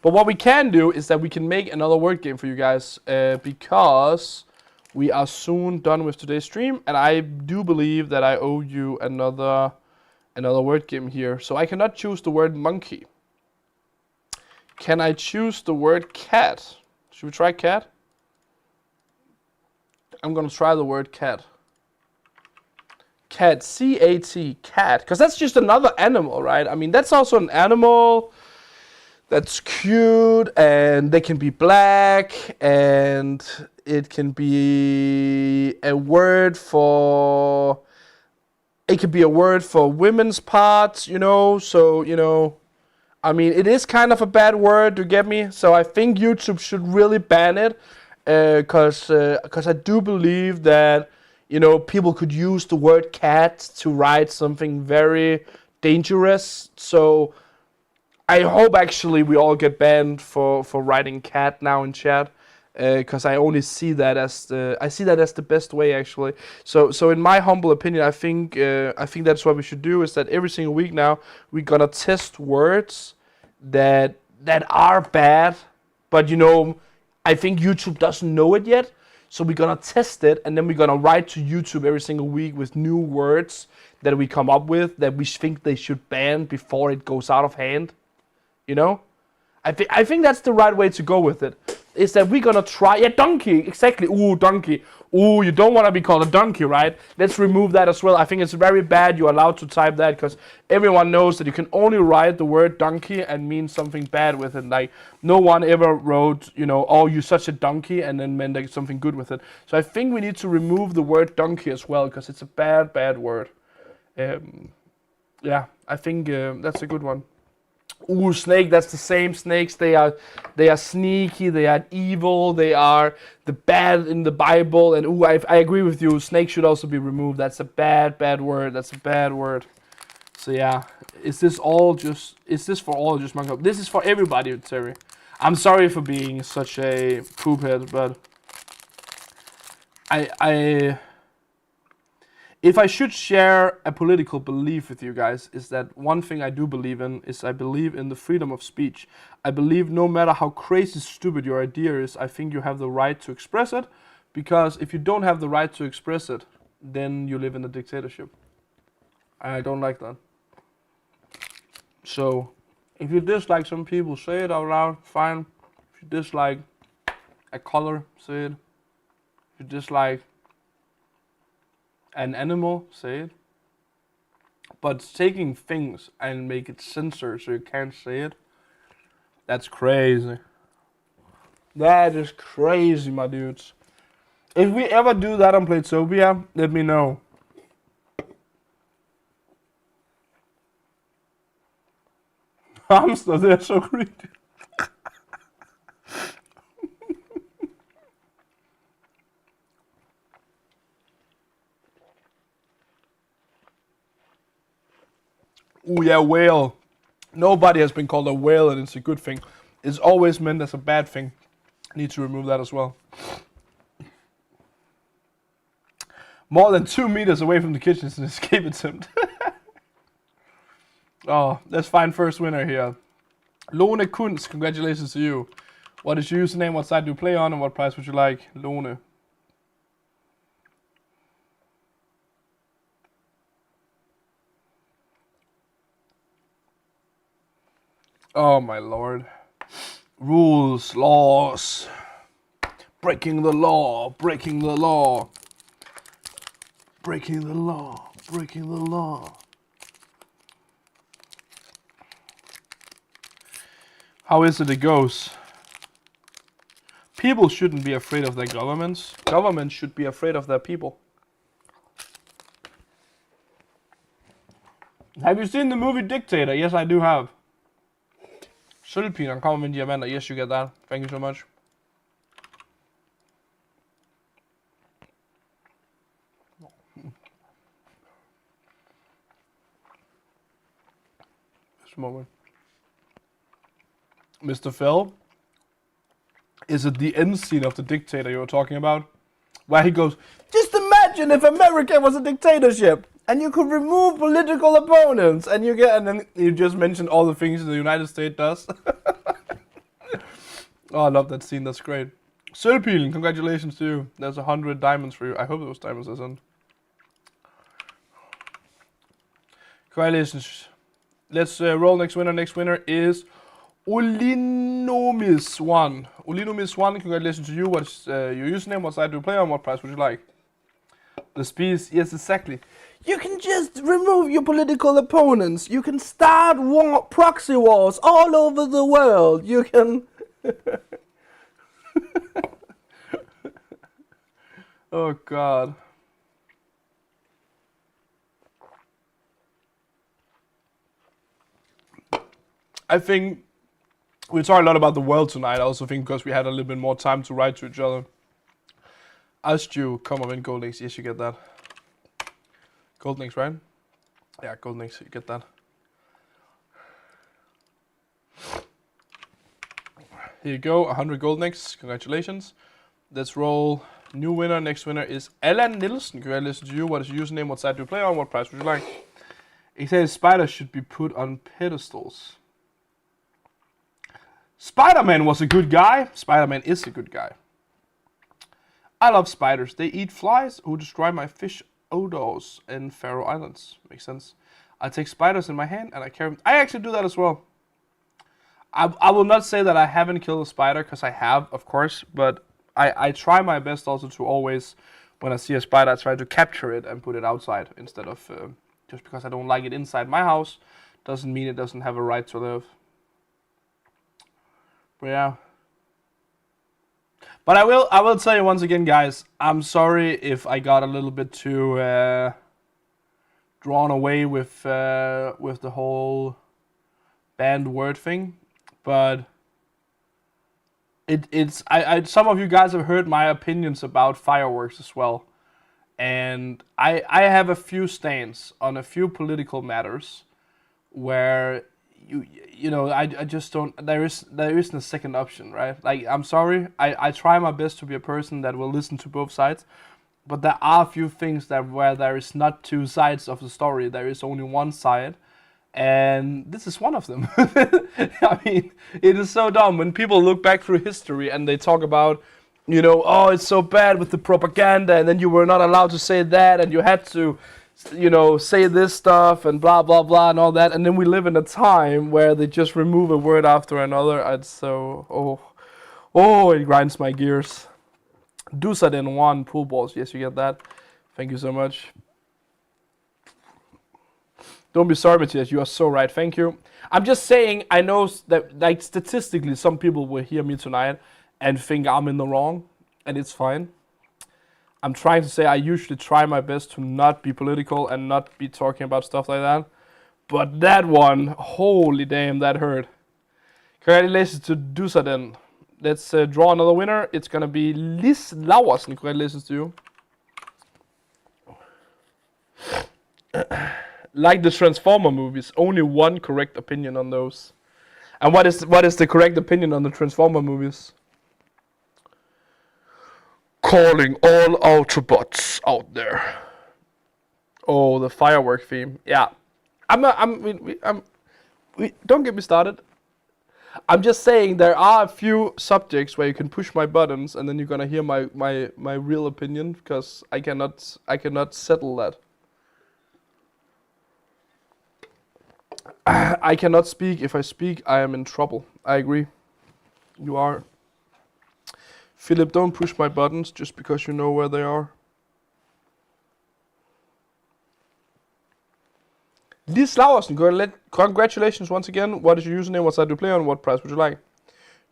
But what we can do is that we can make another word game for you guys. Because we are soon done with today's stream, and I do believe that I owe you another word game here. So I cannot choose the word monkey. Can I choose the word cat? Should we try cat? I'm gonna try the word cat. Cat, C-A-T, cat, because that's just another animal, right? I mean, that's also an animal that's cute, and they can be black, and it can be a word for... It could be a word for women's parts, you know, so, you know... I mean, it is kind of a bad word, to get me, so I think YouTube should really ban it, because I do believe that, you know, people could use the word cat to write something very dangerous, so I hope actually we all get banned for writing cat now in chat, because I only see that as the best way actually. So in my humble opinion, I think that's what we should do, is that every single week now we're gonna test words that are bad, but you know, I think YouTube doesn't know it yet. So we're gonna test it, and then we're gonna write to YouTube every single week with new words that we come up with that we think they should ban before it goes out of hand. You know, I think that's the right way to go with it. Is that we're gonna try, yeah, donkey, exactly. Ooh, donkey. Ooh, you don't want to be called a donkey, right? Let's remove that as well. I think it's very bad you're allowed to type that, because everyone knows that you can only write the word donkey and mean something bad with it. Like, no one ever wrote, you know, oh, you're such a donkey, and then meant like something good with it. So I think we need to remove the word donkey as well, because it's a bad word. Yeah, I think that's a good one. Ooh, snake, that's the same. Snakes, they are sneaky, they are evil, they are the bad in the Bible, and ooh, I agree with you, snake should also be removed. That's a bad word, that's a bad word. So yeah, is this for all just Minecraft? This is for everybody, Terry. I'm sorry for being such a poophead, but if I should share a political belief with you guys, is that one thing I do believe in is I believe in the freedom of speech. I believe no matter how crazy stupid your idea is, I think you have the right to express it, because if you don't have the right to express it, then you live in a dictatorship. I don't like that. So, if you dislike some people, say it out loud, fine. If you dislike a color, say it. If you dislike an animal, say it. But taking things and make it censored so you can't say it, that's crazy. That is crazy, my dudes. If we ever do that on Playtopia, let me know. Hamster, they're so creepy. Ooh, yeah, whale. Nobody has been called a whale, and it's a good thing. It's always meant as a bad thing. Need to remove that as well. More than 2 meters away from the kitchen is an escape attempt. Oh, let's find first winner here. Lone Kunz, congratulations to you. What is your username? What side do you play on? And what price would you like? Lone. Oh my lord. Rules, laws. Breaking the law, breaking the law. Breaking the law, breaking the law. How is it goes? People shouldn't be afraid of their governments. Governments should be afraid of their people. Have you seen the movie Dictator? Yes, I do have. Sølvpineren kommer med en diamanter. Yes, you get that. Thank you so much. Just a moment. Mr. Fell, is it the end scene of the Dictator you were talking about? Where he goes, just imagine if America was a dictatorship and you could remove political opponents and then you just mentioned all the things the United States does. Oh, I love that scene, that's great. Sølvpilen, congratulations to you. There's 100 diamonds for you. I hope those diamonds are sent. Congratulations. Let's roll next winner. Next winner is Olinomis1. Olinomis1, congratulations to you. What's your username? What side do you play on? What price would you like? The speech, yes, exactly. You can just remove your political opponents. You can start proxy wars all over the world. You can... Oh, God. I think we talked a lot about the world tonight. I also think because we had a little bit more time to write to each other. Asked you, komogvind gold links. Yes, you get that. Gold links, right? Yeah, gold links. You get that. Here you go. 100 gold links. Congratulations. Let's roll. New winner. Next winner is Allan Nielsen. Congratulations to you. What is your username? What side do you play on? What price would you like? He says spiders should be put on pedestals. Spider-Man was a good guy. Spider-Man is a good guy. I love spiders. They eat flies who destroy my fish odors in Faroe Islands. Makes sense. I take spiders in my hand and I carry them. I actually do that as well. I will not say that I haven't killed a spider, because I have, of course, but I try my best also to always, when I see a spider, I try to capture it and put it outside instead of, just because I don't like it inside my house, doesn't mean it doesn't have a right to live. But yeah. But I will tell you once again, guys, I'm sorry if I got a little bit too drawn away with the whole banned word thing, but it's some of you guys have heard my opinions about fireworks as well, and I have a few stands on a few political matters where you know, I just don't, there isn't a second option, right? Like, I'm sorry, I try my best to be a person that will listen to both sides, but there are a few things that where there is not two sides of the story, there is only one side, and this is one of them. I mean, it is so dumb when people look back through history and they talk about, you know, oh, it's so bad with the propaganda, and then you were not allowed to say that, and you had to, you know, say this stuff and blah blah blah and all that, and then we live in a time where they just remove a word after another. It's so it grinds my gears. Dusaden 1 pool balls. Yes, you get that. Thank you so much. Don't be sorry, Matthias. You are so right. Thank you. I'm just saying, I know that, like, statistically, some people will hear me tonight and think I'm in the wrong, and it's fine. I'm trying to say I usually try my best to not be political and not be talking about stuff like that. But that one, holy damn, that hurt. Congratulations to Dusaden. Let's draw another winner. It's going to be Lis Laursen. Congratulations to you. Like the Transformer movies, only one correct opinion on those. And what is the correct opinion on the Transformer movies? Calling all Autobots out there. Oh, the firework theme. Yeah, don't get me started. I'm just saying there are a few subjects where you can push my buttons, and then you're gonna hear my real opinion, because I cannot settle that. I cannot speak. If I speak, I am in trouble. I agree. You are. Philip, don't push my buttons just because you know where they are. Lis Laursen, congratulations once again. What is your username? What side do you play on? What price would you like?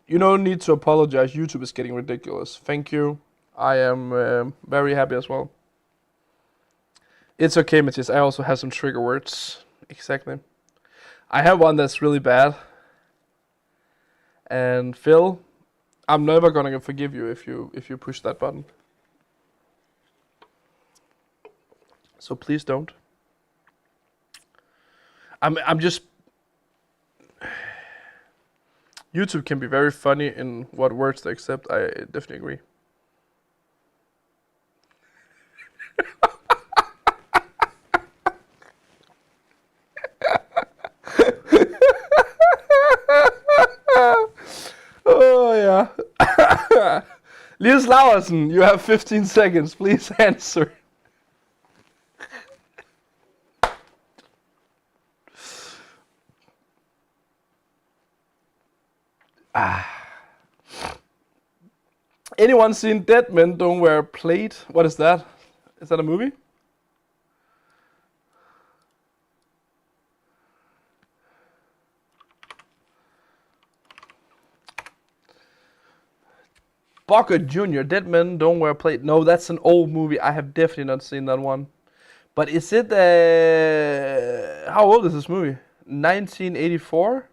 You don't need to apologize. YouTube is getting ridiculous. Thank you. I am very happy as well. It's okay, Matthias. I also have some trigger words. Exactly. I have one that's really bad. And Phil, I'm never gonna forgive you if you push that button. So please don't. I'm just. YouTube can be very funny in what words they accept. I definitely agree. Oh yeah. Linus Laursen, you have 15 seconds. Please answer. Anyone seen Dead Men Don't Wear Plate? What is that? Is that a movie? Barker Jr., Dead Men Don't Wear Plate. No, that's an old movie. I have definitely not seen that one. But is it, how old is this movie? 1984?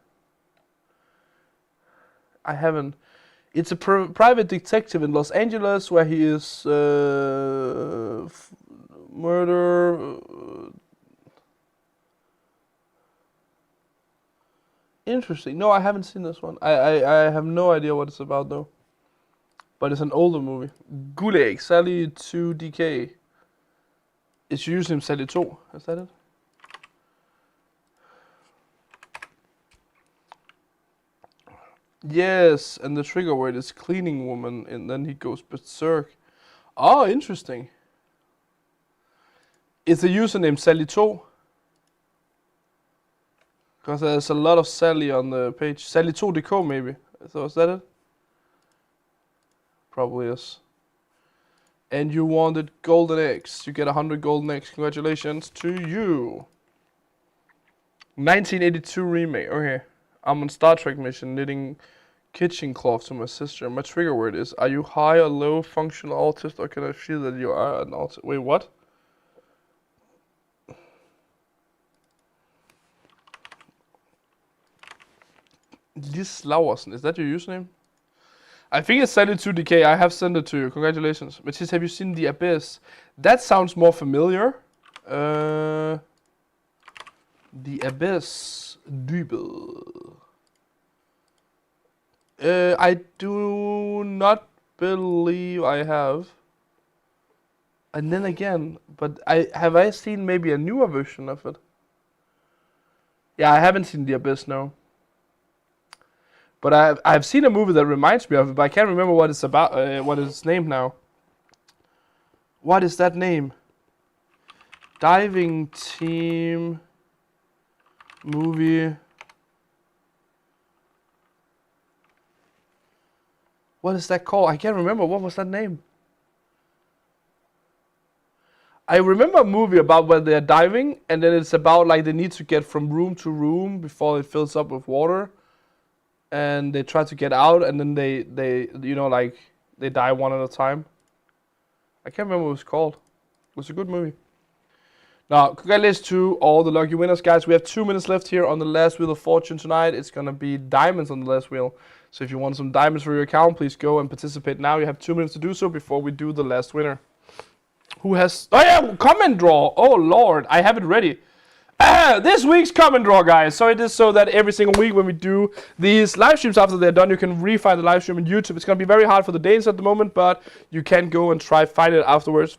I haven't. It's a private detective in Los Angeles where he is murder. Interesting. No, I haven't seen this one. I have no idea what it's about though. But it's an older movie. Gulag, Sally 2DK. It's using Sally 2. Is that it? Yes, and the trigger word is cleaning woman, and then he goes berserk. Oh, interesting. Is the username Sally 2? Because there's a lot of Sally on the page. Sally 2.dk maybe. So is that it? Probably is. And you wanted golden eggs. You get 100 golden eggs. Congratulations to you. 1982 remake. Okay. I'm on Star Trek mission knitting kitchen cloth to my sister. My trigger word is, are you high or low functional autist, or can I feel that you are an autist? Wait, what? Lis Laursen, is that your username? I think it's Sally 2DK. I have sent it to you. Congratulations. But just, have you seen The Abyss? That sounds more familiar. The Abyss. Dybel. I do not believe I have. And then again, but I seen maybe a newer version of it? Yeah, I haven't seen The Abyss, no. But I've seen a movie that reminds me of it, but I can't remember what it's about. What it's named now. What is that name? Diving team movie. What is that called? I can't remember. What was that name? I remember a movie about where they're diving, and then it's about like they need to get from room to room before it fills up with water. And they try to get out, and then they you know, like, they die one at a time. I can't remember what it was called. It was a good movie. Now, congratulations to all the lucky winners, guys. We have 2 minutes left here on the last wheel of fortune tonight. It's gonna be diamonds on the last wheel. So if you want some diamonds for your account, please go and participate now. You have 2 minutes to do so before we do the last winner. Who has... Oh yeah, comment draw. Oh Lord, I have it ready. This week's comment draw, guys. So it is so that every single week when we do these live streams after they're done, you can re-find the live stream on YouTube. It's going to be very hard for the Danes at the moment, but you can go and try find it afterwards.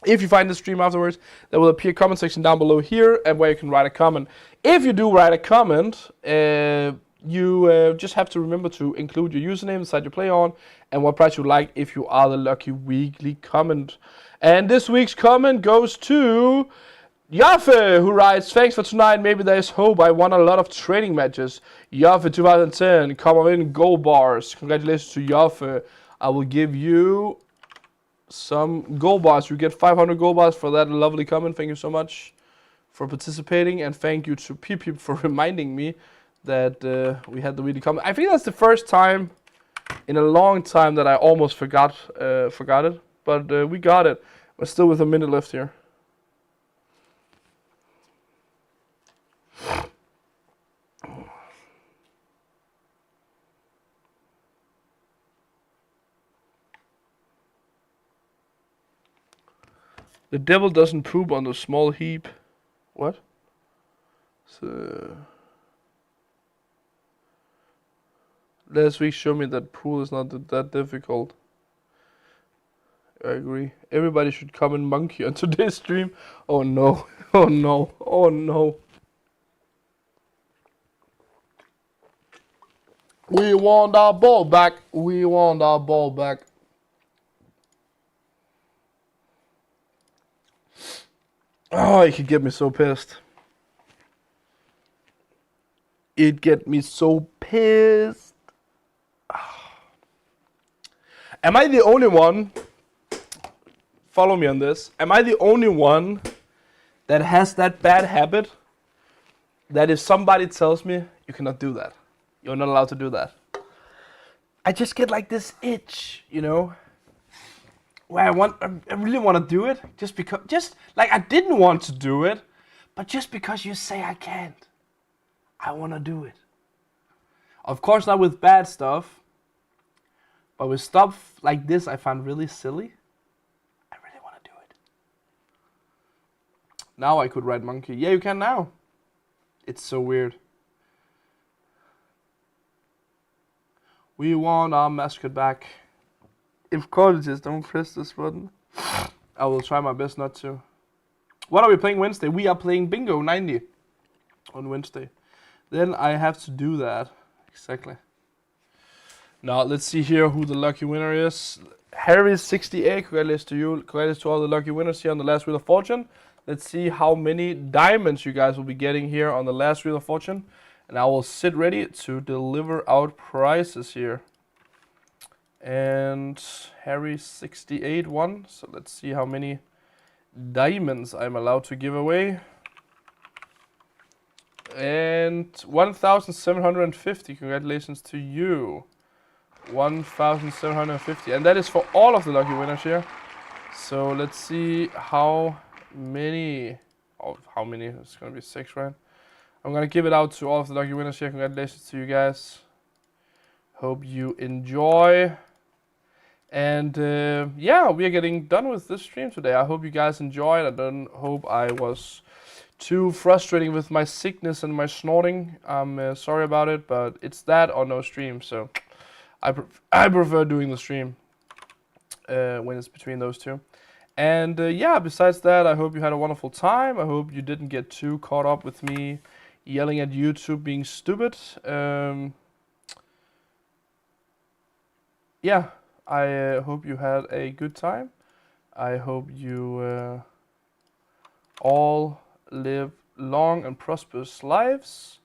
If you find the stream afterwards, there will appear a comment section down below here, and where you can write a comment. If you do write a comment, you just have to remember to include your username, the site you play on, and what price you like if you are the lucky weekly comment. And this week's comment goes to Jaffe, who writes, thanks for tonight, maybe there's hope, I won a lot of training matches. Jaffe 2010, komogvind gold bars. Congratulations to Jaffe. I will give you some gold bars. You get 500 gold bars for that lovely comment. Thank you so much for participating, and thank you to Pip for reminding me that we had the weekly comment. I think that's the first time in a long time that I almost forgot it, but we got it. We're still with a minute left here. The devil doesn't poop on the small heap. What? So last week showed me that pool is not that difficult. I agree. Everybody should come and monkey on today's stream. Oh no. Oh no. Oh no. We want our ball back. We want our ball back. Oh, it could get me so pissed. It get me so pissed. Am I the only one? Follow me on this. Am I the only one that has that bad habit that if somebody tells me you cannot do that, you're not allowed to do that, I just get like this itch, you know, where I really want to do it just because, just like I didn't want to do it, but just because you say I can't, I want to do it. Of course, not with bad stuff, but with stuff like this I find really silly. I really want to do it. Now I could ride monkey. Yeah, you can now. It's so weird. We want our mascot back. If colleges don't press this button, I will try my best not to. What are we playing Wednesday? We are playing Bingo 90 on Wednesday. Then I have to do that. Exactly. Now let's see here who the lucky winner is. Harry68, congratulations to you. Congratulations to all the lucky winners here on the last Wheel of Fortune. Let's see how many diamonds you guys will be getting here on the last Wheel of Fortune. And I will sit ready to deliver out prizes here. And Harry68 won. So let's see how many diamonds I'm allowed to give away. And 1,750. Congratulations to you. 1,750. And that is for all of the lucky winners here. So let's see how many. Oh, how many? It's going to be 6, right? I'm going to give it out to all of the lucky winners here. Congratulations to you guys. Hope you enjoy. And yeah, we are getting done with this stream today. I hope you guys enjoyed. I don't hope I was too frustrating with my sickness and my snorting. I'm sorry about it, but it's that or no stream. So I prefer doing the stream when it's between those two. And yeah, besides that, I hope you had a wonderful time. I hope you didn't get too caught up with me yelling at YouTube being stupid. Yeah, I hope you had a good time. I hope you all live long and prosperous lives.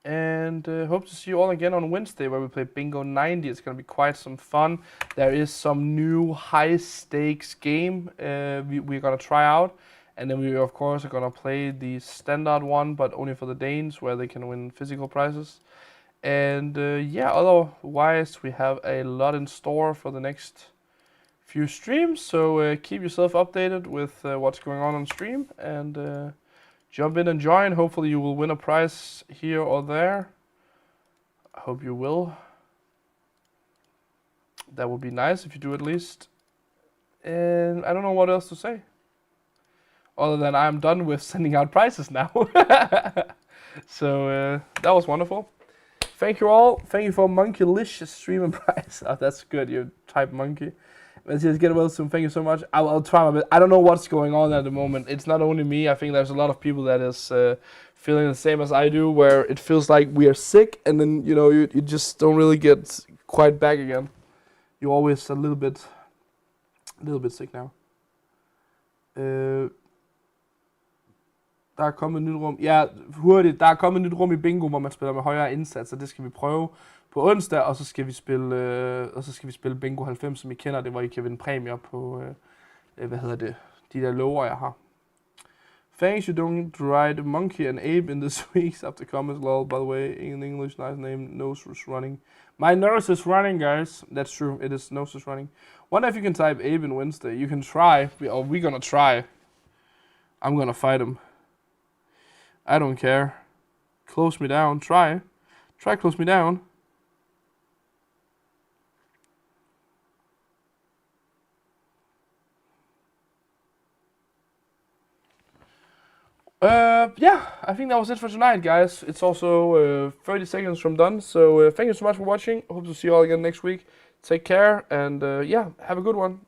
And hope to see you all again on Wednesday where we play Bingo 90. It's going to be quite some fun. There is some new high stakes game we're going to try out. And then we of course are going to play the standard one, but only for the Danes where they can win physical prizes. And yeah, otherwise we have a lot in store for the next few streams. So keep yourself updated with what's going on stream and jump in and join. Hopefully you will win a prize here or there. I hope you will. That would be nice if you do at least. And I don't know what else to say. Other than I'm done with sending out prizes now. So that was wonderful. Thank you all. Thank you for Monkeylicious stream and prize. Oh, that's good. You type monkey. Let's just get well soon. Thank you so much. I'll try my best. I don't know what's going on at the moment. It's not only me. I think there's a lot of people that is feeling the same as I do, where it feels like we are sick, and then you know you just don't really get quite back again. You're always a little bit sick now. Der er kommet et nyt rum. Ja, hurtigt. Der er kommet et nyt rum i bingo, hvor man spiller med højere indsats, og det skal vi prøve på onsdag, og så skal vi spille bingo 90, som I kender det, hvor I kan vinde præmier på hvad hedder det? De der lover jeg har. Thanks, you don't ride Monkey and Abe in this week's after comments. Lol, by the way, in English, nice name. Nose is running. My nose is running, guys. That's true. It is nose is running. Wonder if you can type Abe in Wednesday. You can try. We're gonna try. I'm gonna fight him. I don't care. Close me down. Try. Close me down. Yeah, I think that was it for tonight, guys. It's also 30 seconds from done. So thank you so much for watching. Hope to see you all again next week. Take care and yeah, have a good one.